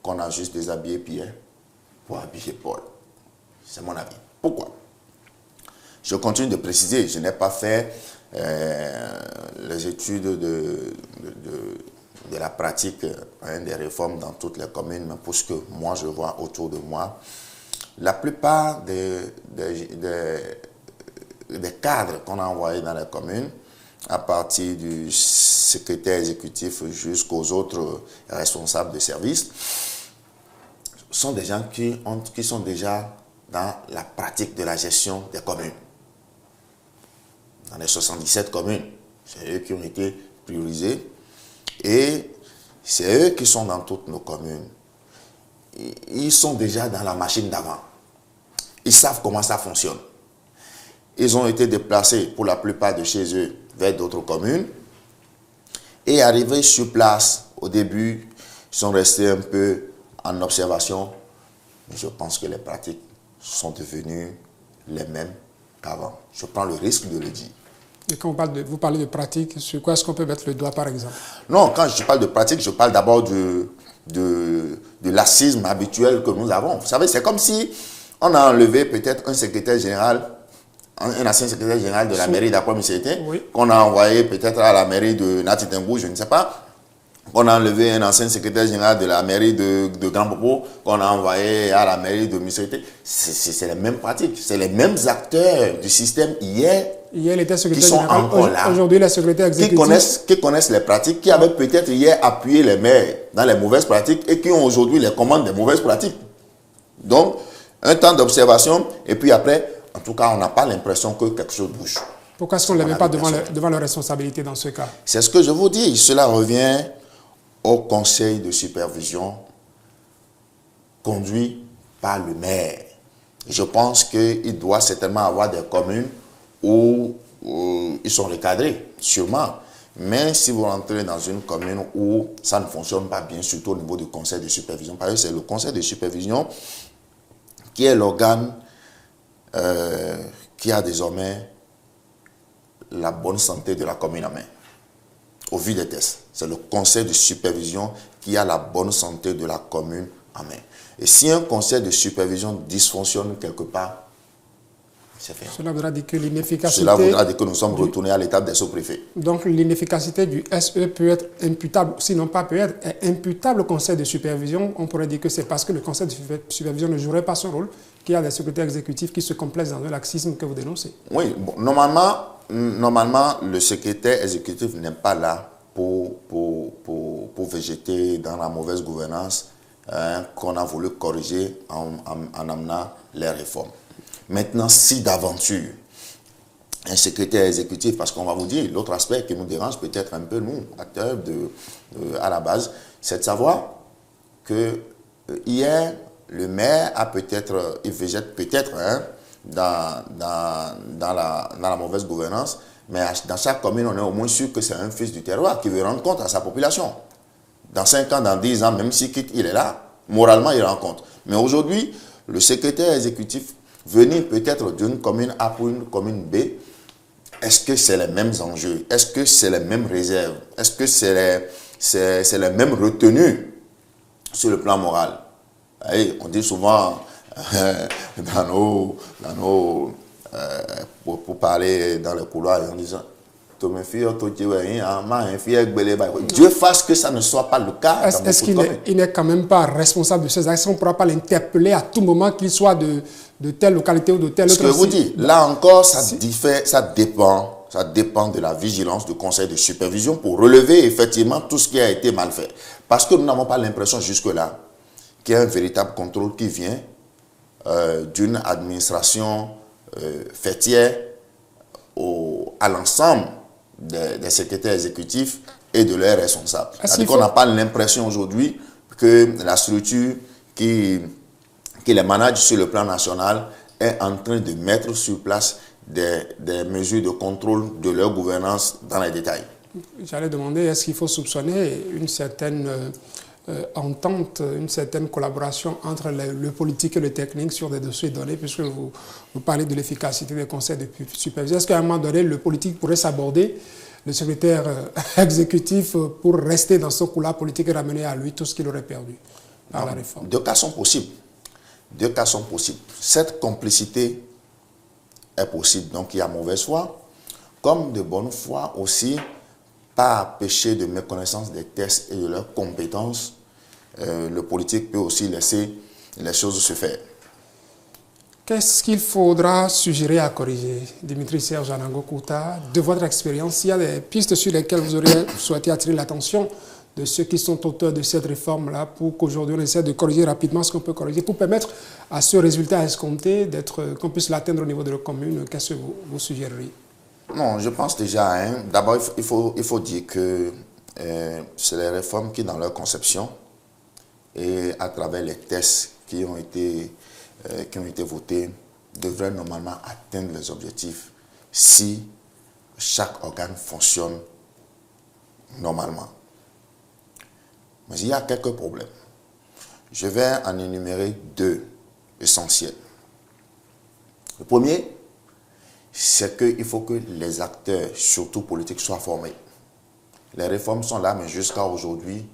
qu'on a juste déshabillé Pierre pour habiller Paul. C'est mon avis. Pourquoi? Je continue de préciser, je n'ai pas fait les études de la pratique des réformes dans toutes les communes, mais pour ce que moi je vois autour de moi, la plupart des cadres qu'on a envoyés dans les communes, à partir du secrétaire exécutif jusqu'aux autres responsables de service, sont des gens qui sont déjà dans la pratique de la gestion des communes. Dans les 77 communes, c'est eux qui ont été priorisés et c'est eux qui sont dans toutes nos communes. Ils sont déjà dans la machine d'avant. Ils savent comment ça fonctionne. Ils ont été déplacés pour la plupart de chez eux vers d'autres communes et arrivés sur place au début, ils sont restés un peu en observation, mais je pense que les pratiques sont devenues les mêmes qu'avant. Je prends le risque de le dire. Et quand vous parlez de pratique, sur quoi est-ce qu'on peut mettre le doigt par exemple? Non, quand je parle de pratique, je parle d'abord de laxisme habituel que nous avons. Vous savez, c'est comme si on a enlevé peut-être un secrétaire général, un ancien secrétaire général de la mairie d'Akwa-Missirité, qu'on a envoyé peut-être à la mairie de Nati-Tengou, je ne sais pas. On a enlevé un ancien secrétaire général de la mairie de Grand-Popo, qu'on a envoyé à la mairie de Missirité. C'est les mêmes pratiques, c'est les mêmes acteurs du système hier il était secrétaire qui sont général. encore là, aujourd'hui les secrétaires exécutifs qui connaissent les pratiques, qui avaient peut-être hier appuyé les maires dans les mauvaises pratiques et qui ont aujourd'hui les commandes des mauvaises pratiques. Donc, un temps d'observation et puis après, en tout cas, on n'a pas l'impression que quelque chose bouge. Pourquoi est-ce qu'on ne les met pas devant leurs responsabilités dans ce cas? C'est ce que je vous dis. Cela revient au conseil de supervision conduit par le maire. Je pense qu'il doit certainement avoir des communes où ils sont recadrés, sûrement. Mais si vous rentrez dans une commune où ça ne fonctionne pas bien, surtout au niveau du conseil de supervision, parce que c'est le conseil de supervision qui est l'organe qui a désormais la bonne santé de la commune en main. Au vu des tests, c'est le conseil de supervision qui a la bonne santé de la commune en main. Et si un conseil de supervision dysfonctionne quelque part, c'est fait. Cela voudra dire que l'inefficacité... Cela voudra dire que nous sommes retournés à l'étape des sous-préfets. Donc l'inefficacité du SE peut être imputable, sinon pas peut être, est imputable au conseil de supervision. On pourrait dire que c'est parce que le conseil de supervision ne jouerait pas son rôle qu'il y a des secrétaires exécutifs qui se complaisent dans le laxisme que vous dénoncez. Oui, bon, normalement, le secrétaire exécutif n'est pas là pour végéter dans la mauvaise gouvernance qu'on a voulu corriger en amenant les réformes. Maintenant, si d'aventure, un secrétaire exécutif, parce qu'on va vous dire, l'autre aspect qui nous dérange peut-être un peu, nous, acteurs à la base, c'est de savoir que hier, le maire a peut-être, il végète peut-être dans la mauvaise gouvernance, mais dans chaque commune, on est au moins sûr que c'est un fils du terroir qui veut rendre compte à sa population. Dans 5 ans, dans 10 ans, même s'il quitte, il est là. Moralement, il rend compte. Mais aujourd'hui, le secrétaire exécutif, venir peut-être d'une commune A pour une commune B, est-ce que c'est les mêmes enjeux? Est-ce que c'est les mêmes réserves? Est-ce que c'est les mêmes retenues sur le plan moral? Et on dit souvent pour parler dans les couloirs en disant Dieu fasse que ça ne soit pas le cas. Est-ce qu'il n'est quand même pas responsable de ces actions? On ne pourra pas l'interpeller à tout moment, qu'il soit de telle localité ou de telle autre. Ce que vous dites, là encore, ça dépend de la vigilance du conseil de supervision pour relever effectivement tout ce qui a été mal fait. Parce que nous n'avons pas l'impression jusque-là qu'il y a un véritable contrôle qui vient d'une administration fêtière à l'ensemble des secrétaires exécutifs et de leurs responsables. C'est-à-dire qu'on n'a pas l'impression aujourd'hui que la structure qui les manage sur le plan national est en train de mettre sur place des mesures de contrôle de leur gouvernance dans les détails. J'allais demander, est-ce qu'il faut soupçonner une certaine entente, une certaine collaboration entre le politique et le technique sur des dossiers donnés, puisque vous parlez de l'efficacité des conseils de supervision. Est-ce qu'à un moment donné, le politique pourrait s'aborder, le secrétaire exécutif, pour rester dans ce coup-là politique et ramener à lui tout ce qu'il aurait perdu par la réforme? Deux cas sont possibles. Deux cas sont possibles. Cette complicité est possible, donc il y a mauvaise foi, comme de bonne foi aussi, par péché de méconnaissance des tests et de leurs compétences, le politique peut aussi laisser les choses se faire. Qu'est-ce qu'il faudra suggérer à corriger, Dimitri Serge Anango Kouta, de votre expérience? Il y a des pistes sur lesquelles vous auriez souhaité attirer l'attention de ceux qui sont auteurs de cette réforme-là pour qu'aujourd'hui on essaie de corriger rapidement ce qu'on peut corriger, pour permettre à ce résultat escompté qu'on puisse l'atteindre au niveau de la commune. Qu'est-ce que vous suggéreriez? Non, je pense déjà, d'abord il faut dire que c'est les réformes qui, dans leur conception et à travers les tests qui ont été votés, devraient normalement atteindre les objectifs si chaque organe fonctionne normalement. Mais il y a quelques problèmes. Je vais en énumérer deux essentiels. Le premier, c'est qu'il faut que les acteurs, surtout politiques, soient formés. Les réformes sont là, mais jusqu'à aujourd'hui,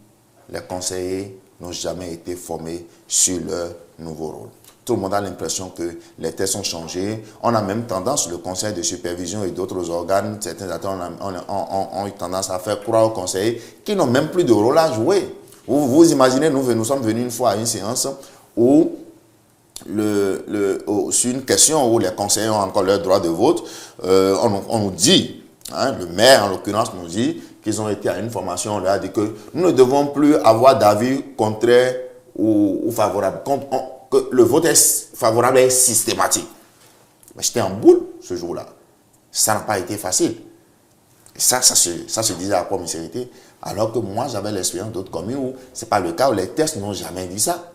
les conseillers n'ont jamais été formés sur leur nouveau rôle. Tout le monde a l'impression que les tests ont changé. On a même tendance, le conseil de supervision et d'autres organes, certains acteurs ont eu tendance à faire croire aux conseillers qu'ils n'ont même plus de rôle à jouer. Vous imaginez, nous sommes venus une fois à une séance où, sur une question où les conseillers ont encore leur droit de vote, on nous dit, le maire en l'occurrence nous dit qu'ils ont été à une formation, on leur a dit que nous ne devons plus avoir d'avis contraire ou favorable. Que le vote favorable est systématique. Mais j'étais en boule ce jour-là. Ça n'a pas été facile. Et ça se disait à la commissarité, alors que moi j'avais l'expérience d'autres communes où ce n'est pas le cas, où les tests n'ont jamais dit ça.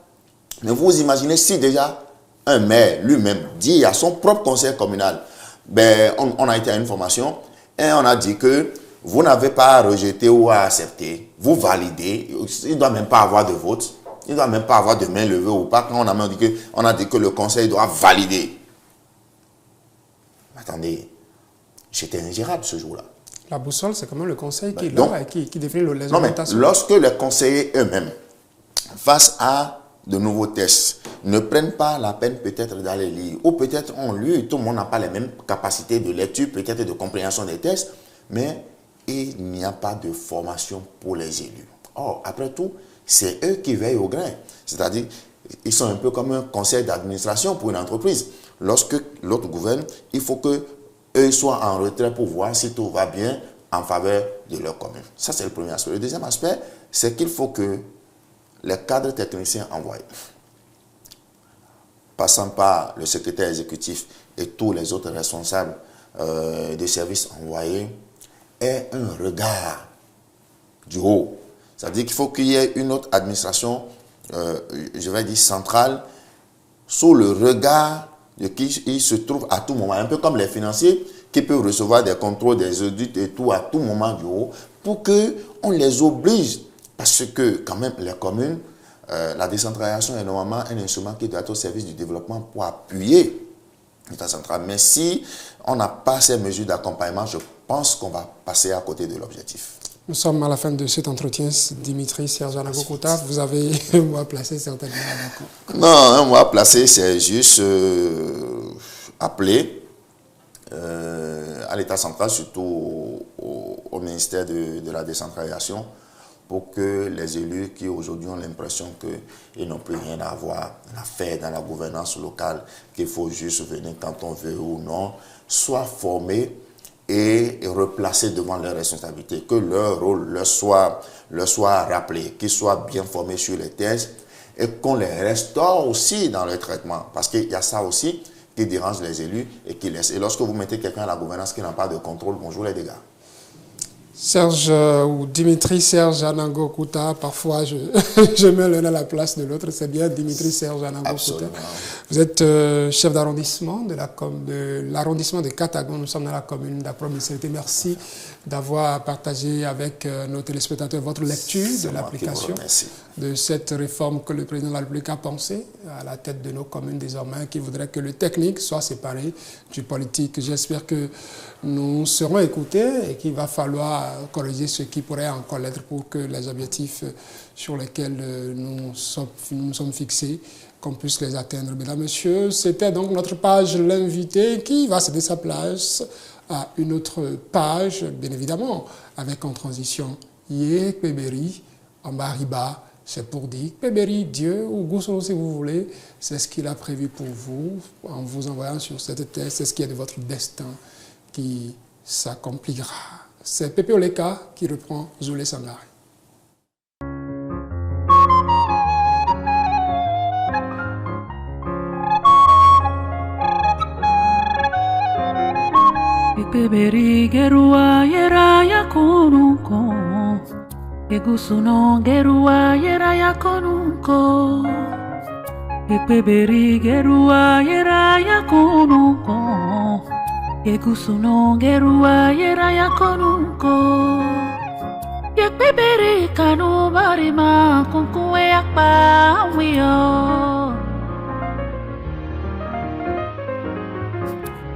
Mais vous imaginez si déjà un maire lui-même dit à son propre conseil communal, on a été à une formation et on a dit que vous n'avez pas à rejeter ou à accepter, vous validez, il ne doit même pas avoir de vote, il ne doit même pas avoir de main levée ou pas, quand on a dit que le conseil doit valider. Attendez, j'étais ingérable ce jour-là. La boussole, c'est quand même le conseil qui est là et qui définit les orientations. Non, mais lorsque les conseillers eux-mêmes, face à de nouveaux tests, ne prennent pas la peine peut-être d'aller lire, ou peut-être on lit, tout le monde n'a pas les mêmes capacités de lecture, peut-être de compréhension des tests, mais il n'y a pas de formation pour les élus. Or, après tout, c'est eux qui veillent au grain. C'est-à-dire, ils sont un peu comme un conseil d'administration pour une entreprise. Lorsque l'autre gouverne, il faut que eux soient en retrait pour voir si tout va bien en faveur de leur commune. Ça, c'est le premier aspect. Le deuxième aspect, c'est qu'il faut que les cadres techniciens envoyés, passant par le secrétaire exécutif et tous les autres responsables des services envoyés, aient un regard du haut. C'est-à-dire qu'il faut qu'il y ait une autre administration, je vais dire centrale, sous le regard de qui il se trouve à tout moment. Un peu comme les financiers qui peuvent recevoir des contrôles, des audits et tout à tout moment du haut, pour qu'on les oblige. Parce que quand même les communes, la décentralisation est normalement un instrument qui doit être au service du développement pour appuyer l'État central. Mais si on n'a pas ces mesures d'accompagnement, je pense qu'on va passer à côté de l'objectif. Nous sommes à la fin de cet entretien. Dimitri Serge Anango Kouta, vous avez un mot à placer certainement. Non, un mot à placer, c'est juste appeler à l'État central, surtout au ministère de la décentralisation, pour que les élus qui aujourd'hui ont l'impression qu'ils n'ont plus rien à voir à faire dans la gouvernance locale, qu'il faut juste venir quand on veut ou non, soient formés et replacés devant leurs responsabilités, que leur rôle leur soit rappelé, qu'ils soient bien formés sur les thèses et qu'on les restaure aussi dans le traitement. Parce qu'il y a ça aussi qui dérange les élus et qui laisse. Et lorsque vous mettez quelqu'un à la gouvernance qui n'a pas de contrôle, bonjour les dégâts. Serge ou Dimitri Serge Anango Kouta, parfois je mets l'un à la place de l'autre, c'est bien Dimitri Serge Anango Kouta. Vous êtes chef d'arrondissement de l'arrondissement de Katagon, nous sommes dans la commune d'Apromissérité. Merci d'avoir partagé avec nos téléspectateurs votre lecture de l'application. de cette réforme que le président de la République a pensée à la tête de nos communes désormais, qui voudrait que le technique soit séparé du politique. J'espère que nous serons écoutés et qu'il va falloir corriger ce qui pourrait encore l'être pour que les objectifs sur lesquels nous sommes fixés, qu'on puisse les atteindre. Mesdames, Messieurs, c'était donc notre page L'invité qui va céder sa place à une autre page, bien évidemment, avec en transition Yé Kpébéri en Bariba. C'est pour dire Kpébéri, Dieu, ou Goussou si vous voulez, c'est ce qu'il a prévu pour vous en vous envoyant sur cette terre, c'est ce qui est de votre destin qui s'accomplira. C'est Pépé Oleka qui reprend Zoulé Sangare. Kpébéri gerua yera ya konuko Egusuno gerua yera ya konuko Kpébéri gerua yera ya konuko Egusuno gerua yera ya konuko Kpébéri kanu barima kunkuwe akpa wiyo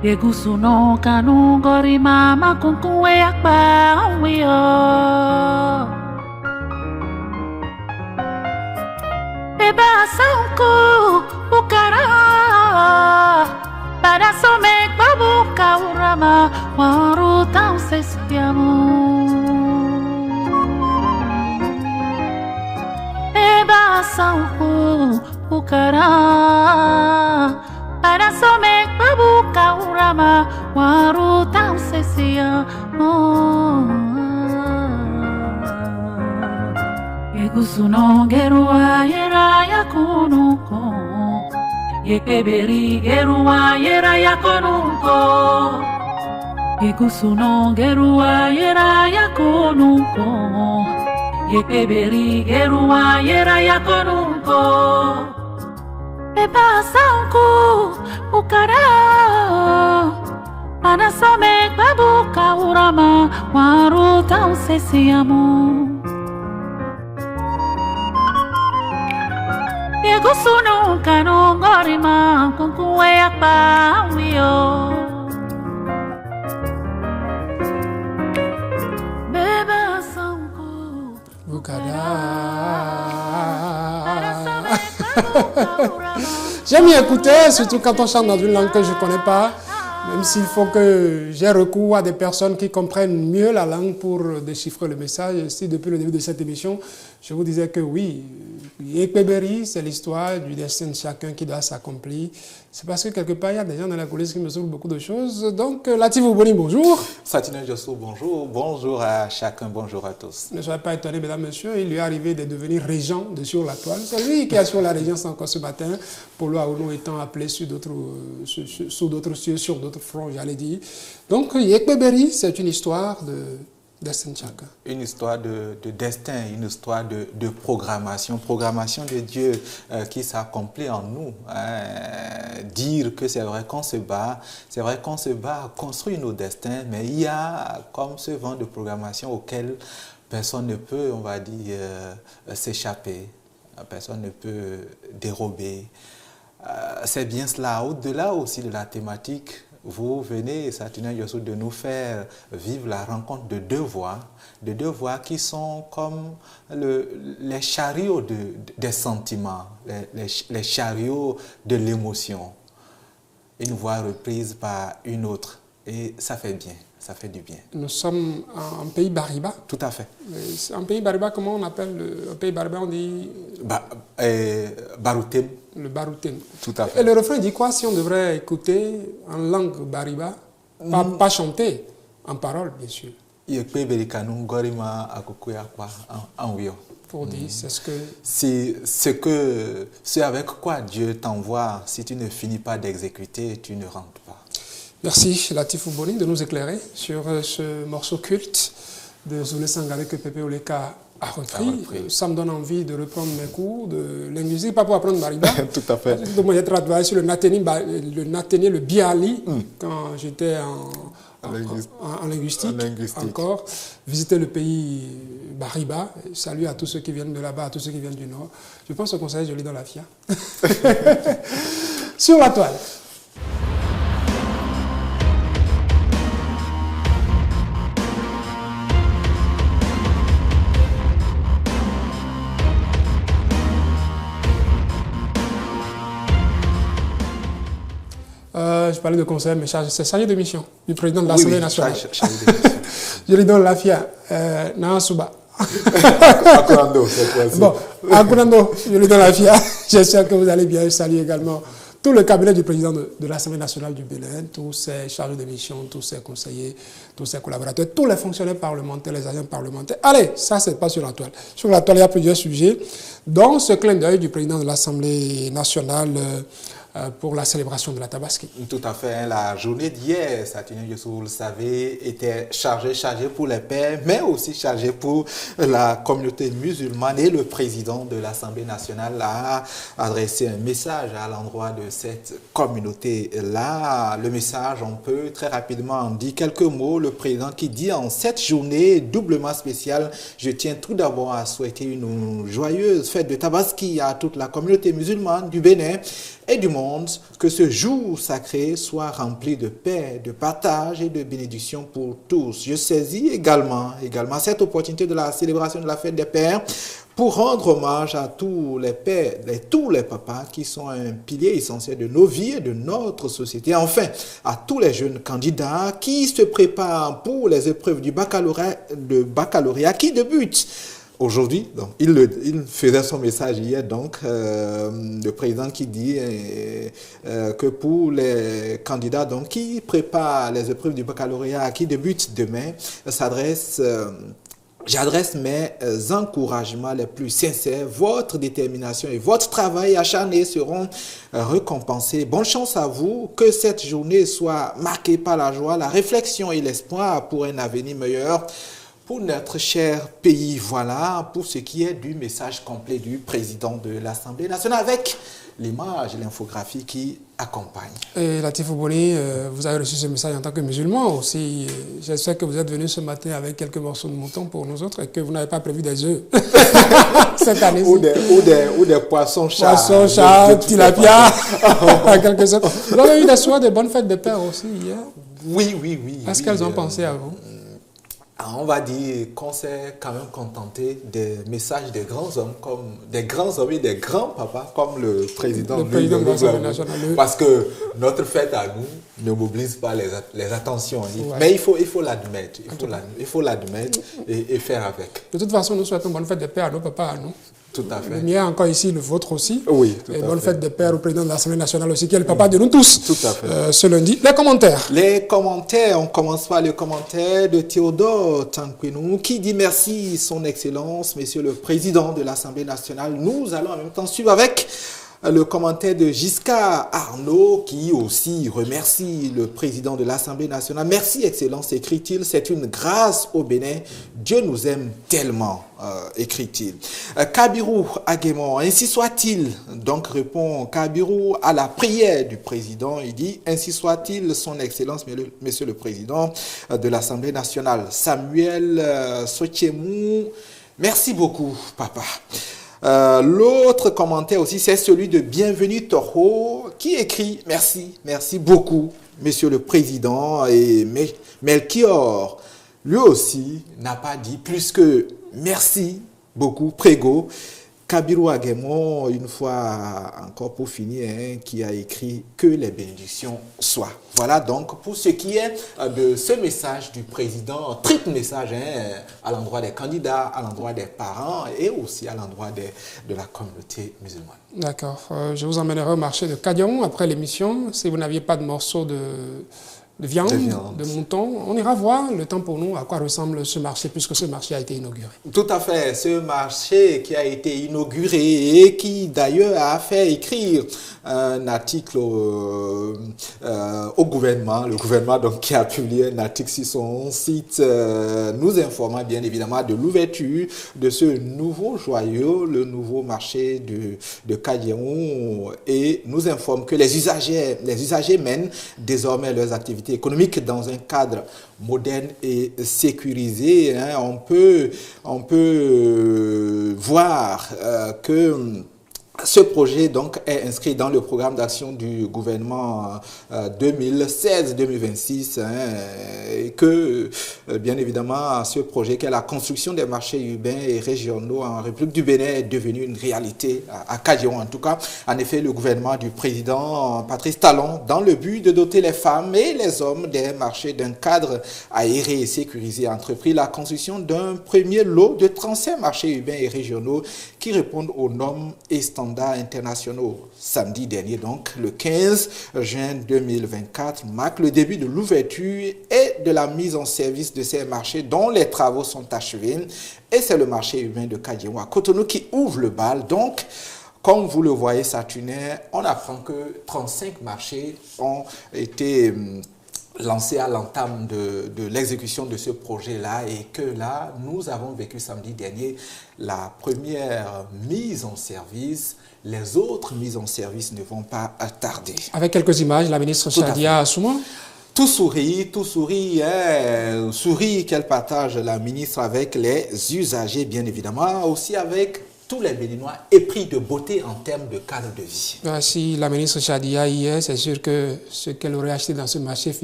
Yegusuno kanu gori mama kunkuwe akpa wiyo Eba sanku ukara Para somek babuka urama Waru tau sesiamu Eba sanku ukara Para somek babuka urama Waru tau sesiamu Yegusuno gerua yera ya konuko Kpébéri gerua yera ya konuko Yegusuno gerua yera ya konuko Kpébéri gerua yera ya konuko Eba sanku ukara Mana somek babuka urama Waru tau sesiamu Yegusuno kanu gorima kunkuwe akpa wiyo Beba sanku Bukada. J'aime y écouter, surtout quand on chante dans une langue que je ne connais pas, même s'il faut que j'ai recours à des personnes qui comprennent mieux la langue pour déchiffrer le message. Si depuis le début de cette émission, je vous disais que oui, Kpébéri, c'est l'histoire du destin de chacun qui doit s'accomplir. C'est parce que quelque part, il y a des gens dans la coulisses qui me souffrent beaucoup de choses. Donc, Latif Ouboni, bonjour. Satine Josso, bonjour. Bonjour à chacun, bonjour à tous. Ne soyez pas étonnés, mesdames, messieurs, il lui est arrivé de devenir régent de Sur la Toile. C'est lui qui assure la régence encore ce matin, pour nous étant appelé sur d'autres cieux, sur d'autres fronts, j'allais dire. Donc, Kpébéri, c'est une histoire de destin de chacun. Une histoire de destin, une histoire de programmation de Dieu qui s'accomplit en nous. Dire que c'est vrai qu'on se bat à construire nos destins, mais il y a comme ce vent de programmation auquel personne ne peut, on va dire, s'échapper, personne ne peut dérober. C'est bien cela, au-delà aussi de la thématique. Vous venez, Satine Josso, de nous faire vivre la rencontre de deux voix qui sont comme les chariots des sentiments, les chariots de l'émotion. Une voix reprise par une autre. Et ça fait bien, ça fait du bien. Nous sommes en pays Bariba. Tout à fait. En pays Bariba, comment on appelle le pays Bariba? On dit Baroutem. Le Baroutem. Tout à fait. Et le refrain dit quoi si on devrait écouter en langue Bariba? Pas chanter, en parole, bien sûr. Pour dire, c'est avec quoi Dieu t'envoie. Si tu ne finis pas d'exécuter, tu ne rentres pas. Merci Latif Ouboni de nous éclairer sur ce morceau culte de Zoulé Sangare que Pépé Oleka a repris. Ça me donne envie de reprendre mes cours de linguistique, pas pour apprendre Bariba. Tout à fait. Donc, j'ai travaillé sur le Nateni, le Biali, quand j'étais en linguistique, encore, visiter le pays Bariba. Salut à tous ceux qui viennent de là-bas, à tous ceux qui viennent du Nord. Je pense au conseiller Joly dans la FIA. Sur la toile. Je parlais de conseil, mais c'est chargé de mission du président de l'Assemblée nationale. Je lui donne la FIA. Nansouba. Akurando, cette fois-ci. Bon, Akurando, je lui donne la FIA. J'espère que vous allez bien. Je salue également tout le cabinet du président de l'Assemblée nationale du Bénin, tous ses chargés de mission, tous ses conseillers, tous ses collaborateurs, tous les fonctionnaires parlementaires, les agents parlementaires. Allez, ça, c'est pas sur la toile. Sur la toile, il y a plusieurs sujets, dont ce clin d'œil du président de l'Assemblée nationale pour la célébration de la Tabaski. Tout à fait. La journée d'hier, Saturnin Youssou, vous le savez, était chargée pour les pères, mais aussi chargée pour la communauté musulmane. Et le président de l'Assemblée nationale a adressé un message à l'endroit de cette communauté-là. Le message, on peut très rapidement en dire quelques mots. Le président qui dit en cette journée doublement spéciale, je tiens tout d'abord à souhaiter une joyeuse fête de Tabaski à toute la communauté musulmane du Bénin et du monde, que ce jour sacré soit rempli de paix, de partage et de bénédiction pour tous. Je saisis également cette opportunité de la célébration de la fête des pères pour rendre hommage à tous les pères et tous les papas qui sont un pilier essentiel de nos vies et de notre société. Enfin, à tous les jeunes candidats qui se préparent pour les épreuves du baccalauréat qui débutent aujourd'hui. Donc, il faisait son message hier, donc, le président qui dit que pour les candidats donc, qui préparent les épreuves du baccalauréat qui débutent demain, j'adresse mes encouragements les plus sincères. Votre détermination et votre travail acharné seront récompensés. Bonne chance à vous. Que cette journée soit marquée par la joie, la réflexion et l'espoir pour un avenir meilleur pour notre cher pays. Voilà pour ce qui est du message complet du président de l'Assemblée nationale avec l'image et l'infographie qui accompagnent. Et Latif Ouboni, vous avez reçu ce message en tant que musulman aussi. J'espère que vous êtes venu ce matin avec quelques morceaux de mouton pour nous autres et que vous n'avez pas prévu des œufs cette année. Ou des poissons chats. Poissons chats, tilapia, en quelque sorte. Vous avez eu des bonnes fêtes de pères aussi hier. Oui. Est-ce qu'elles ont pensé à vous? On va dire qu'on s'est quand même contenté des messages des grands hommes et des grands papas comme le président de l'Assemblée nationale. Parce que notre fête à nous ne mobilise pas les attentions. Ouais. Mais il faut l'admettre. Il faut l'admettre et faire avec. De toute façon, nous souhaitons bonne fête des pères à nos papas, à nous. Tout à fait. Le mien encore ici, le vôtre aussi. Oui, et bonne fête des pères au président de l'Assemblée nationale aussi, qui est le papa de nous tous. Tout à fait. Ce lundi. Les commentaires. On commence par le commentaire de Théodore Tankwenou qui dit merci, son Excellence, Monsieur le Président de l'Assemblée nationale. Nous allons en même temps suivre avec le commentaire de Giscard Arnaud qui aussi remercie le président de l'Assemblée nationale. Merci Excellence, écrit-il, c'est une grâce au Bénin. Dieu nous aime tellement, écrit-il. Kabirou Aguemon, ainsi soit-il, donc répond Kabirou à la prière du président. Il dit, ainsi soit-il, son Excellence, Monsieur le Président de l'Assemblée nationale. Samuel Sotiemou, merci beaucoup, papa. L'autre commentaire aussi, c'est celui de Bienvenue Toro qui écrit « Merci beaucoup, Monsieur le Président » et Melchior, lui aussi, n'a pas dit plus que « Merci beaucoup, Prégo ». Kabirou Aguemon, une fois encore pour finir, qui a écrit « Que les bénédictions soient ». Voilà donc pour ce qui est de ce message du président, triple message à l'endroit des candidats, à l'endroit des parents et aussi à l'endroit de la communauté musulmane. D'accord. Je vous emmènerai au marché de Kadiaon après l'émission. Si vous n'aviez pas de morceaux de viande, de mouton, on ira voir le temps pour nous à quoi ressemble ce marché puisque ce marché a été inauguré. Tout à fait, ce marché qui a été inauguré et qui d'ailleurs a fait écrire un article au gouvernement, le gouvernement donc qui a publié un article sur son site nous informant bien évidemment de l'ouverture de ce nouveau joyau, le nouveau marché de Kadiaon et nous informe que les usagers mènent désormais leurs activités l'activité économique dans un cadre moderne et sécurisé. Hein. On peut voir que ce projet donc est inscrit dans le programme d'action du gouvernement 2016-2026 et que bien évidemment ce projet qui est la construction des marchés urbains et régionaux en République du Bénin est devenu une réalité à Kadiaron en tout cas. En effet, le gouvernement du président Patrice Talon, dans le but de doter les femmes et les hommes des marchés d'un cadre aéré et sécurisé, a entrepris la construction d'un premier lot de 35 marchés urbains et régionaux qui répondent aux normes et standards internationaux. Samedi dernier, donc, le 15 juin 2024, marque le début de l'ouverture et de la mise en service de ces marchés dont les travaux sont achevés. Et c'est le marché urbain de Kadiaron à Cotonou qui ouvre le bal. Donc, comme vous le voyez, Saturnin, on apprend que 35 marchés ont été lancé à l'entame de l'exécution de ce projet-là et que là, nous avons vécu samedi dernier la première mise en service. Les autres mises en service ne vont pas tarder. Avec quelques images, la ministre Shadia Assoumou. Tout sourit, hein, sourit qu'elle partage la ministre avec les usagers, bien évidemment, aussi avec tous les Béninois épris de beauté en termes de cadre de vie. Si la ministre Shadia y est, c'est sûr que ce qu'elle aurait acheté dans ce marché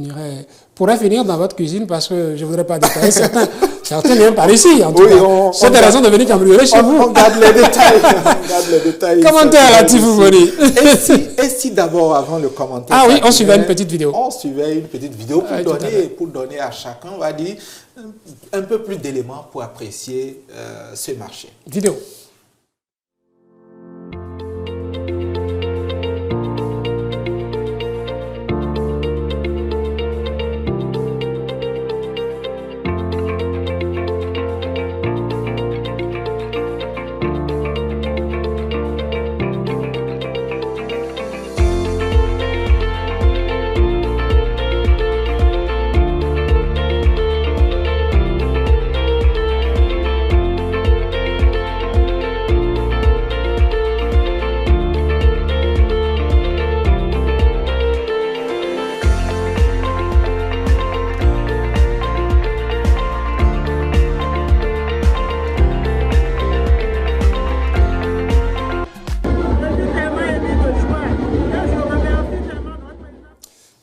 pourrait finir dans votre cuisine parce que je ne voudrais pas détailler certains viennent par ici. En tout cas. C'est des raisons de venir cambrioler chez vous. On garde les détails. Commentaire à Tifouboni. Et si d'abord, avant le commentaire... Ah oui, on suivait une petite vidéo. On suivait une petite vidéo pour donner à chacun, on va dire, un peu plus d'éléments pour apprécier ce marché. Vidéo.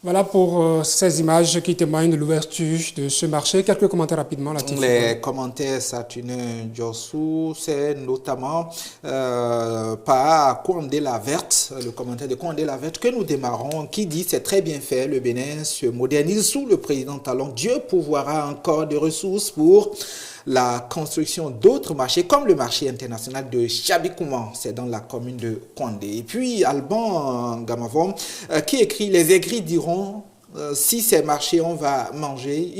Voilà pour ces images qui témoignent de l'ouverture de ce marché. Quelques commentaires rapidement. Les commentaires, Saturnin Djossou, c'est notamment par Kouandé la Verte, le commentaire de Kouandé la Verte que nous démarrons, qui dit « C'est très bien fait, le Bénin se modernise sous le président Talon. Dieu pourvoira encore de ressources pour la construction d'autres marchés, comme le marché international de Chabikouman, c'est dans la commune de Kouandé. » Et puis Alban Gamavon qui écrit « Les aigris diront si ces marchés on va manger,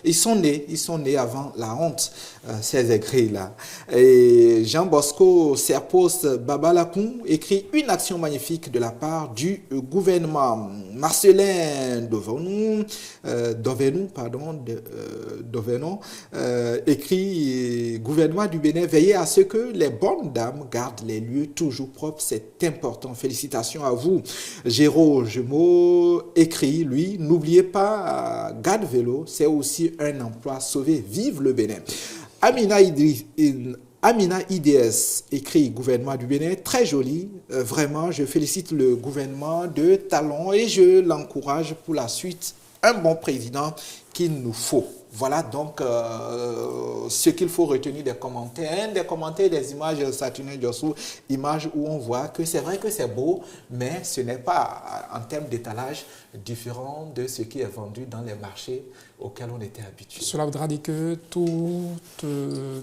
ils sont nés avant la honte, ces aigris-là. » Et Jean Bosco Serpos Babalakoun écrit « Une action magnifique de la part du gouvernement. » Marcelin Dovenon écrit « Gouvernement du Bénin, veillez à ce que les bonnes dames gardent les lieux toujours propres, c'est important. Félicitations à vous. » Géraud Gemot écrit, lui, « N'oubliez pas, Garde Vélo, c'est aussi un emploi sauvé. Vive le Bénin. » Amina IDS écrit « Gouvernement du Bénin, très joli. Vraiment, je félicite le gouvernement de Talon et je l'encourage pour la suite. Un bon président qu'il nous faut. » Voilà donc ce qu'il faut retenir des commentaires. Des commentaires, des images, Saturnin Djossou, images où on voit que c'est vrai que c'est beau, mais ce n'est pas en termes d'étalage différent de ce qui est vendu dans les marchés auxquels on était habitué. Cela voudra dire que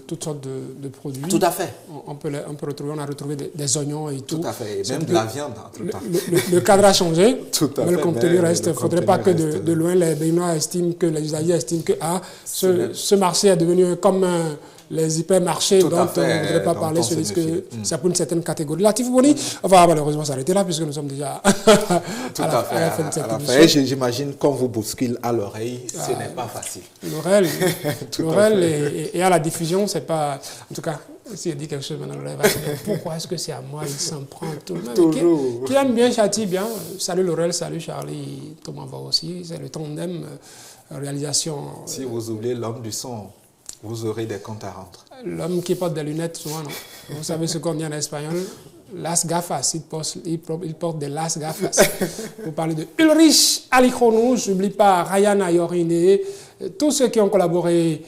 toutes sortes de produits. Tout à fait. On peut retrouver, on a retrouvé des oignons et tout. Tout à fait, et même de la viande. Le cadre a changé, tout à mais le contenu reste. Il ne faudrait pas que de loin les Béninois estiment que les usagers estiment que ce marché est devenu comme les hypermarchés dont on ne voudrait pas parler, se disent que c'est pour une certaine catégorie. La Tifouboni, on va malheureusement s'arrêter là puisque nous sommes déjà à la fin de cette émission. J'imagine qu'on vous bouscule à l'oreille, ce n'est pas facile. L'oreille et à la diffusion, c'est pas... En tout cas, S'il dit quelque chose, maintenant, il va se dire pourquoi est-ce que c'est à moi, il s'en prend tout le monde. Qui aime bien, châtie bien. Salut Laurel, salut Charlie, Thomas va aussi. C'est le tandem réalisation. Si vous oubliez l'homme du son, vous aurez des comptes à rendre. L'homme qui porte des lunettes, souvent, non. Vous savez ce qu'on dit en espagnol? Las gafas, il porte des las gafas. Vous parlez de Ulrich Alicronou, je n'oublie pas Ryan Ayorine, tous ceux qui ont collaboré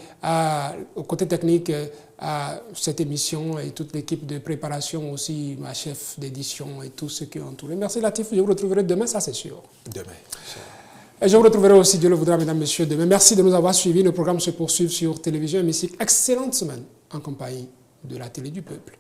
au côté technique à cette émission et toute l'équipe de préparation aussi, ma chef d'édition et tous ceux qui ont entouré. Merci Latif, je vous retrouverai demain, ça c'est sûr. Demain. Et je vous retrouverai aussi, Dieu le voudra, mesdames, messieurs, demain. Merci de nous avoir suivis. Nos programmes se poursuivent sur Télévision et Musique. Excellente semaine en compagnie de la télé du peuple.